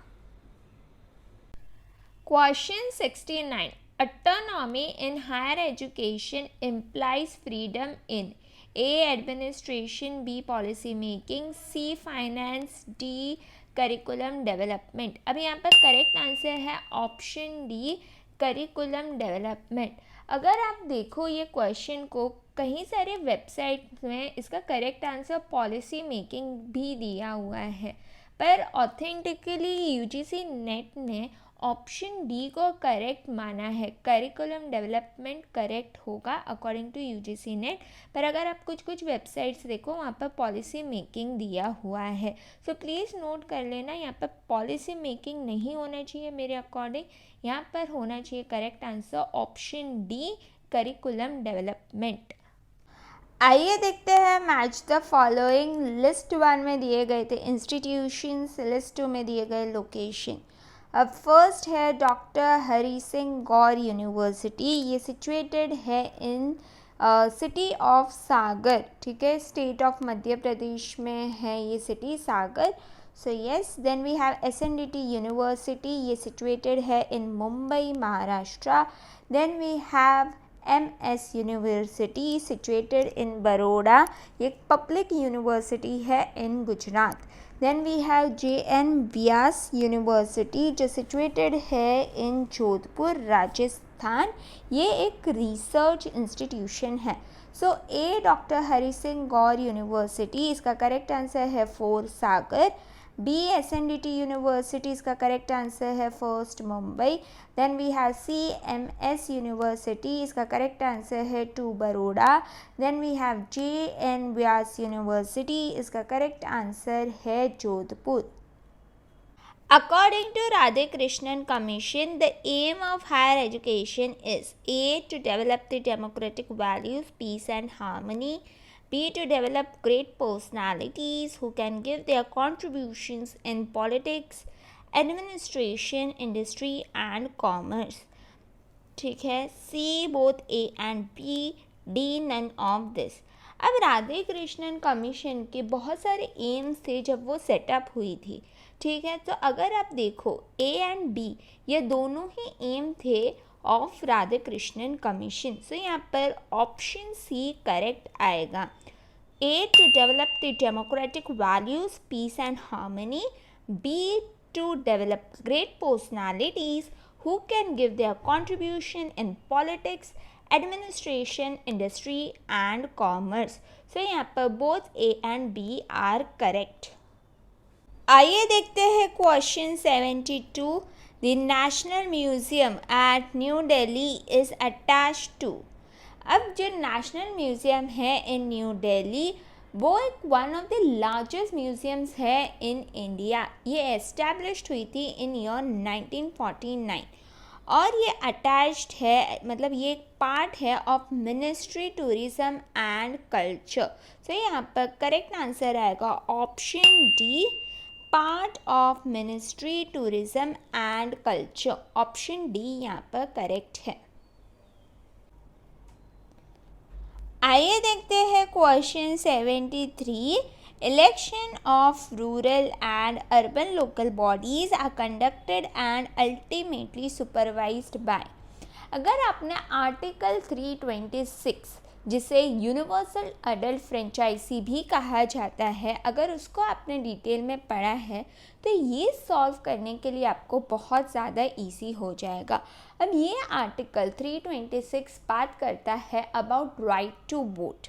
Question 69। Autonomy in higher education implies freedom in A administration, B policy making, C finance, D curriculum development. अब यहाँ पर करेक्ट आंसर है option D, curriculum development. अगर आप देखो ये क्वेश्चन को कहीं सारे वेबसाइट में इसका करेक्ट आंसर पॉलिसी मेकिंग भी दिया हुआ है, पर ऑथेंटिकली UGC नेट ने ऑप्शन डी को करेक्ट माना है। करिकुलम डेवलपमेंट करेक्ट होगा अकॉर्डिंग टू UGC नेट, पर अगर आप कुछ वेबसाइट्स देखो वहाँ पर पॉलिसी मेकिंग दिया हुआ है। सो प्लीज़ नोट कर लेना, यहाँ पर पॉलिसी मेकिंग नहीं होना चाहिए मेरे अकॉर्डिंग, यहाँ पर होना चाहिए correct answer option D, curriculum development. आइए देखते हैं मैच द फॉलोइंग। लिस्ट 1 में दिए गए थे इंस्टीट्यूशंस, लिस्ट 2 में दिए गए लोकेशन। अब फर्स्ट है डॉक्टर हरि सिंह गौर यूनिवर्सिटी, ये सिचुएटेड है इन सिटी ऑफ सागर, ठीक है, स्टेट ऑफ मध्य प्रदेश में है ये city Sagar. So yes, then we have SNDT university, ये सिचुएटेड है in Mumbai Maharashtra. Then we have MS university situated in Baroda, ये पब्लिक यूनिवर्सिटी है in Gujarat. Then we have JN Vyas university जो सिचुएटेड है इन जोधपुर राजस्थान, ये एक रिसर्च इंस्टीट्यूशन है। So A doctor Hari Singh Gour university, इसका करेक्ट आंसर है 4 सागर। B SNDT यूनिवर्सिटी, इसका करेक्ट आंसर है first Mumbai. Then we have C MS university, इसका करेक्ट आंसर है 2 Baroda. Then we have JN Vyas university, इसका करेक्ट आंसर है Jodhpur. According to Radhakrishnan Commission, the aim of higher education is A. to develop the democratic values, peace and harmony, B. to develop great personalities who can give their contributions in politics, administration, industry and commerce. ठीक है, C both A and B, D none of this. अब Radhe Krishnan commission के बहुत सारे AIIMS थे जब वो setup हुई थी, ठीक है। तो अगर आप देखो A एंड B ये दोनों ही एम थे ऑफ राधे कृष्णन कमीशन। सो यहाँ पर ऑप्शन C करेक्ट आएगा। A to develop the democratic values, peace and harmony, B to develop great personalities who can give their contribution in politics, administration, industry and commerce. So यहाँ पर both A and B are correct. आइए देखते हैं question 72। The National Museum at New Delhi is attached to। अब जो national museum है in New Delhi वो एक one of the largest museums है इन इंडिया। ये एस्टैब्लिश्ड हुई थी इन ईयर 1949 और ये अटैच्ड है, मतलब ये एक पार्ट है of ministry tourism and culture. So यहाँ पर करेक्ट आंसर आएगा option D, part of ministry tourism and culture. Option D यहाँ पर करेक्ट है। आइए देखते हैं question 73। Election of rural and urban local bodies are conducted and ultimately supervised by. अगर आपने आर्टिकल 326 जिसे यूनिवर्सल अडल्ट फ्रेंचाइजी भी कहा जाता है, अगर उसको आपने डिटेल में पढ़ा है तो ये सॉल्व करने के लिए आपको बहुत ज़्यादा इजी हो जाएगा। अब ये आर्टिकल 326 बात करता है अबाउट राइट टू वोट,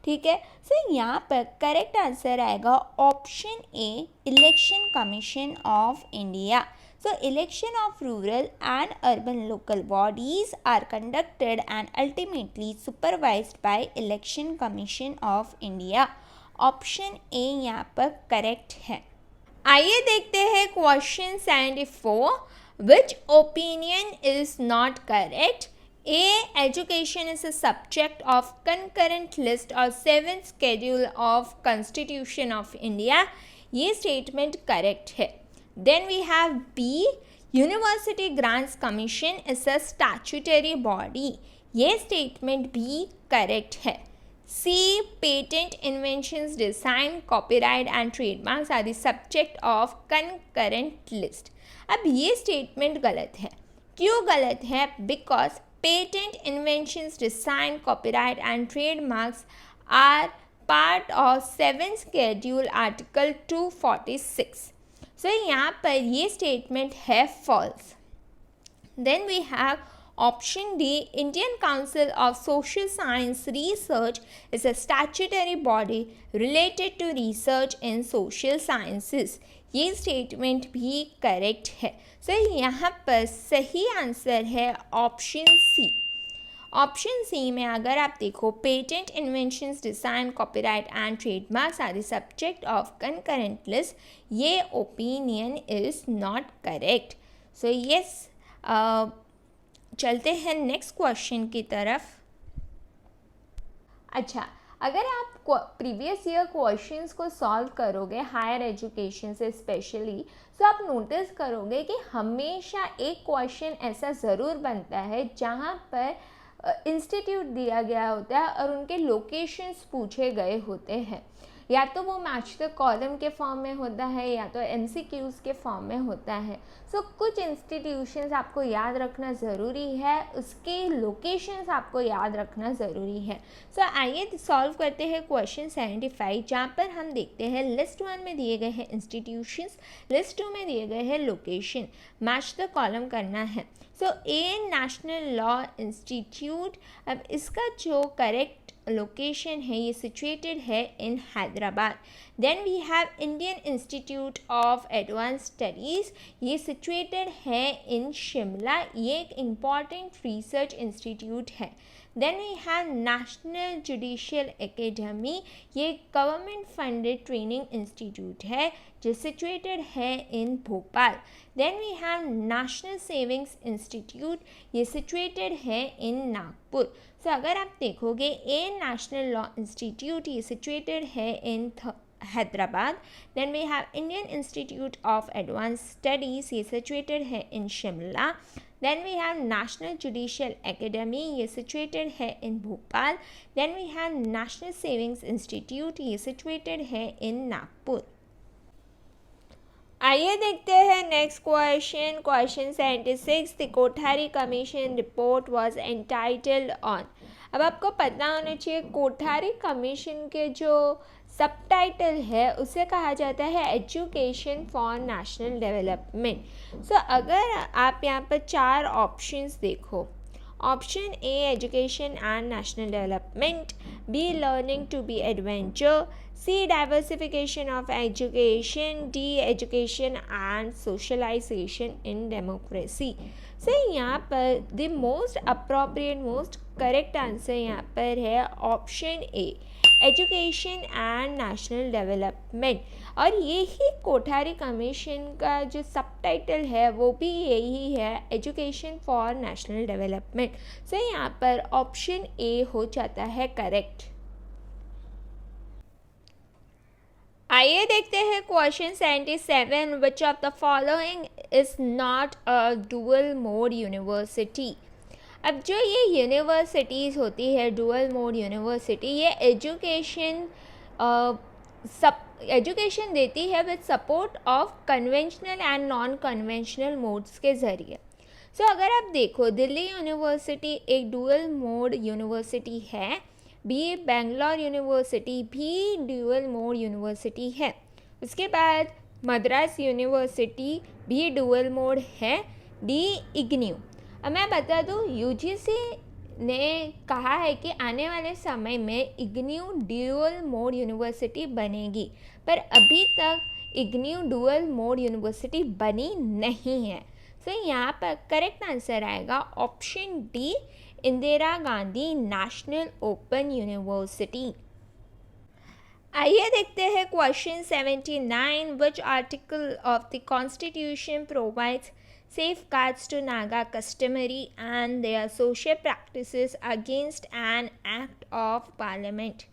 ठीक है। सो यहाँ पर करेक्ट आंसर आएगा option A, election commission of India. So election of rural and urban local bodies are conducted and ultimately supervised by Election Commission of India. Option A यहाँ पर correct है। आइए देखते हैं question 74। Which opinion is not correct? A. Education is a subject of concurrent list or 7th schedule of Constitution of India. ये statement correct है। Then we have B. University Grants Commission is a statutory body. ये statement भी correct है। C. Patent, inventions, design, copyright and trademarks are the subject of concurrent list. अब ये statement गलत है। क्यों गलत है? Because patent, inventions, design, copyright and trademarks are part of 7th schedule article 246. So यहाँ पर ये स्टेटमेंट है false. Then we have option D, Indian council of social science research is a statutory body related to research in social sciences. ये statement भी correct है। So यहाँ पर सही आंसर है ऑप्शन सी। ऑप्शन सी में अगर आप देखो patent, inventions, design, copyright and trademarks are the subject of concurrent list, ये opinion is not correct. So yes, चलते हैं नेक्स्ट क्वेश्चन की तरफ। अच्छा, अगर आप प्रीवियस ईयर क्वेश्चंस को सॉल्व करोगे हायर एजुकेशन से स्पेशली, तो आप नोटिस करोगे कि हमेशा एक क्वेश्चन ऐसा ज़रूर बनता है जहाँ पर इंस्टीट्यूट दिया गया होता है और उनके लोकेशंस पूछे गए होते हैं। या तो वो मैच द कॉलम के फॉर्म में होता है या तो MCQs के फॉर्म में होता है। सो कुछ इंस्टीट्यूशंस आपको याद रखना ज़रूरी है, उसके लोकेशंस आपको याद रखना ज़रूरी है। सो आइए सॉल्व करते हैं क्वेश्चन 75, जहाँ पर हम देखते हैं लिस्ट 1 में दिए गए हैं इंस्टीट्यूशंस, लिस्ट 2 में दिए गए हैं लोकेशन, मैच द कॉलम करना है। So A national law institute, अब इसका जो करेक्ट लोकेशन है ये सिचुएटेड है in Hyderabad. Then we have Indian institute of advance studies, ये सिचुएटेड है इन शिमला, ये एक इम्पॉर्टेंट रिसर्च इंस्टीट्यूट है। Then we have national judicial academy, ये गवर्नमेंट फंडेड ट्रेनिंग इंस्टीट्यूट है जो सिचुएटेड है in Bhopal. Then we have national savings institute, ये सिचुएटेड है इन नागपुर। सो अगर आप देखोगे ए नेशनल लॉ इंस्टीट्यूट ये सिचुएटेड है in Hyderabad. Then we have Indian institute of advance studies, ये सिचुएटेड है in Shimla. Then we have national judicial academy, ये सिचुएटेड है in Bhopal. Then we have national savings institute, ये सिचुएटेड है in Nagpur. आइए देखते हैं next question, question 76, the Kothari commission report was entitled on. अब आपको पता होना चाहिए कोठारी कमीशन के जो सब टाइटल है उसे कहा जाता है education for national development. So अगर आप यहाँ पर 4 ऑप्शंस देखो, option A education and national development, B learning to be adventure, C diversification of education, D education and socialisation in democracy. So यहाँ पर the most appropriate most correct answer यहाँ पर है option A education and national development. और यही Kothari commission का जो सब टाइटल है वो भी यही है एजुकेशन फॉर नेशनल डेवलपमेंट। सो यहाँ पर ऑप्शन ए हो जाता है करेक्ट। आइए देखते हैं question 77, which of the following is not a dual mode university. अब जो ये यूनिवर्सिटीज़ होती है डुअल मोड यूनिवर्सिटी, ये एजुकेशन देती है with support of conventional and non conventional modes के ज़रिए। सो अगर आप देखो दिल्ली यूनिवर्सिटी एक डुअल मोड यूनिवर्सिटी है, बी बेंगलोर यूनिवर्सिटी भी डुअल मोड यूनिवर्सिटी है। उसके बाद मद्रास यूनिवर्सिटी भी डुअल मोड है, डी इग्न्यू। अब मैं बता दूँ UGC ने कहा है कि आने वाले समय में इग्न्यू डुअल मोड यूनिवर्सिटी बनेगी, पर अभी तक इग्न्यू डुअल मोड यूनिवर्सिटी बनी नहीं है। सो यहाँ पर करेक्ट आंसर आएगा option D Indira Gandhi national open university. आइए देखते हैं question 79, which article of the constitution provides safeguards to Naga customary and their social practices against an act of parliament।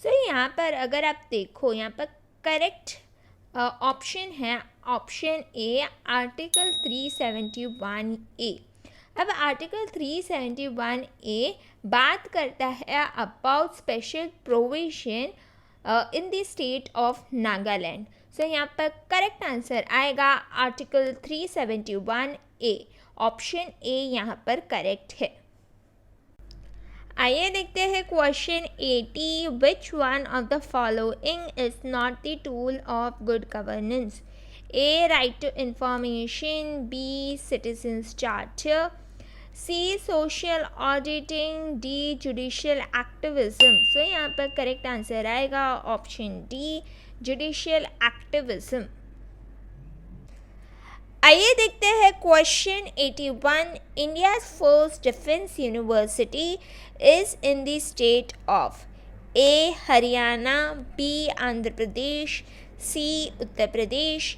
So यहाँ पर अगर आप देखो यहाँ पर करेक्ट ऑप्शन है ऑप्शन ए आर्टिकल 371A। अब आर्टिकल 371A बात करता है about special provision in the state of Nagaland. So यहाँ पर करेक्ट आंसर आएगा आर्टिकल 371A, ऑप्शन ए यहाँ पर करेक्ट है। आइए देखते हैं question 80, which one of the following is not the tool of good governance. A right to information, B citizens charter, C social auditing, D judicial activism. सो यहाँ पर correct answer आएगा option D judicial activism. आइए देखते हैं question 81, India's first defence university is in the state of A Haryana, B Andhra Pradesh, C Uttar Pradesh,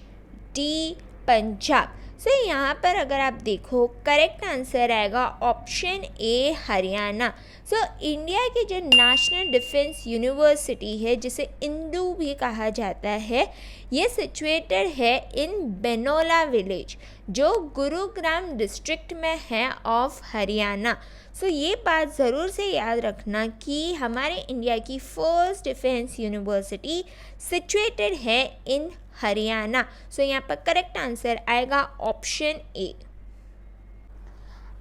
D Punjab. So यहाँ पर अगर आप देखो करेक्ट आंसर आएगा option A Haryana. So India की जो नेशनल डिफेंस यूनिवर्सिटी है जिसे इंदू भी कहा जाता है, ये सिचुएटेड है इन बेनोला विलेज जो गुरुग्राम डिस्ट्रिक्ट में है ऑफ हरियाणा। सो ये बात ज़रूर से याद रखना कि हमारे इंडिया की फर्स्ट डिफेंस यूनिवर्सिटी सिचुएटेड है इन हरियाणा। सो यहाँ पर करेक्ट आंसर आएगा ऑप्शन ए।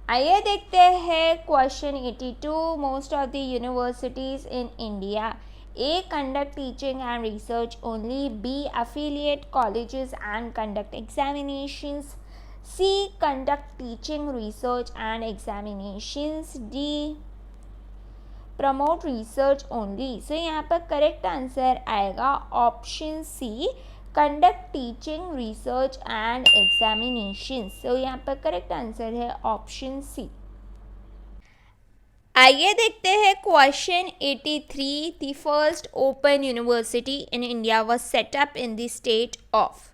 आइए देखते हैं question 82। Most of the universities in India A. Conduct teaching and research only. B. Affiliate colleges and conduct examinations. C. Conduct teaching, research and examinations. D. Promote research only. So यहाँ पर correct answer आएगा option C. Conduct teaching, research and examinations. So यहाँ पर correct answer है option C. आइए देखते हैं question 83। The first open university in India was set up in the state of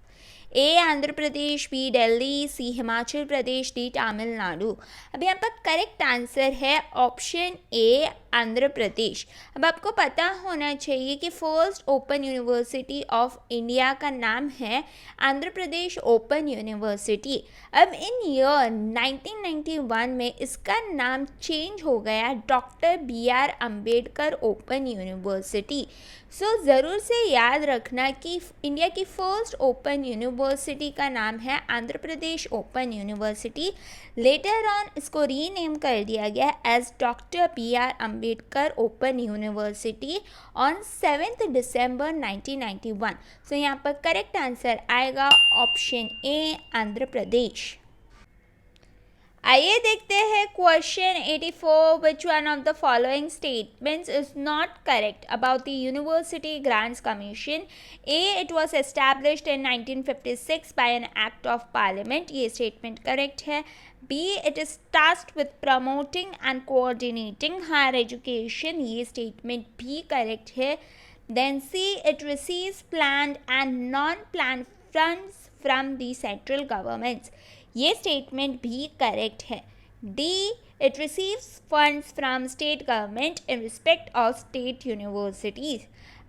A Andhra Pradesh, B Delhi, C Himachal Pradesh, D Tamil Nadu. अब यहाँ पर करेक्ट आंसर है ऑप्शन ए आंध्र प्रदेश। अब आपको पता होना चाहिए कि first open university of India का नाम है आंध्र प्रदेश ओपन यूनिवर्सिटी। अब इन ईयर 1991 में इसका नाम चेंज हो गया doctor BR Ambedkar open university. So ज़रूर से याद रखना कि इंडिया की फर्स्ट ओपन यूनिवर्सिटी का नाम है Andhra Pradesh open university. Later on इसको रीनेम कर दिया गया as doctor BR Ambedkar open university on 7 December 1991। So यहाँ पर करेक्ट आंसर आएगा ऑप्शन ए आंध्र प्रदेश। आइए देखते हैं question 84। Which one of the following statements is not correct about the university grants commission. A. It was established in 1956 by an act of parliament. ये statement correct है। B. It is tasked with promoting and coordinating higher education. ये statement भी correct है। Then C. It receives planned and non planned funds from the central governments. ये statement भी correct है। D. It receives funds from state government in respect of state universities.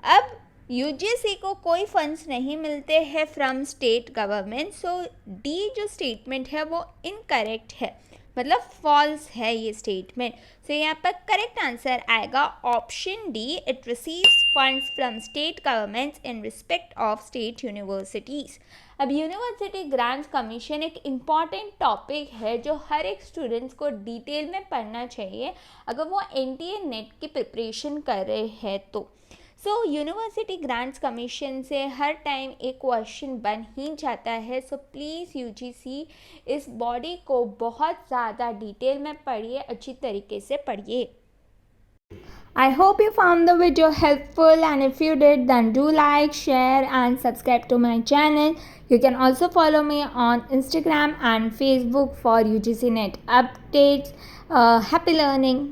अब UGC को कोई funds नहीं मिलते हैं from state government. So D जो स्टेटमेंट है वो इनकरेक्ट है, मतलब फॉल्स है ये स्टेटमेंट। सो यहाँ पर करेक्ट आंसर आएगा option D. It receives funds from state governments in respect of state universities. अब यूनिवर्सिटी ग्रांट्स कमीशन एक इम्पॉर्टेंट टॉपिक है जो हर एक स्टूडेंट्स को डिटेल में पढ़ना चाहिए अगर वो NTA नेट की प्रिपरेशन कर रहे हैं तो। सो यूनिवर्सिटी ग्रांट्स कमीशन से हर टाइम एक क्वेश्चन बन ही जाता है। सो प्लीज़ UGC इस बॉडी को बहुत ज़्यादा डिटेल में पढ़िए, अच्छी तरीके से पढ़िए। I hope you found the video helpful, and if you did then do like, share and subscribe to my channel. You can also follow me on Instagram and Facebook for UGC Net updates. Happy learning!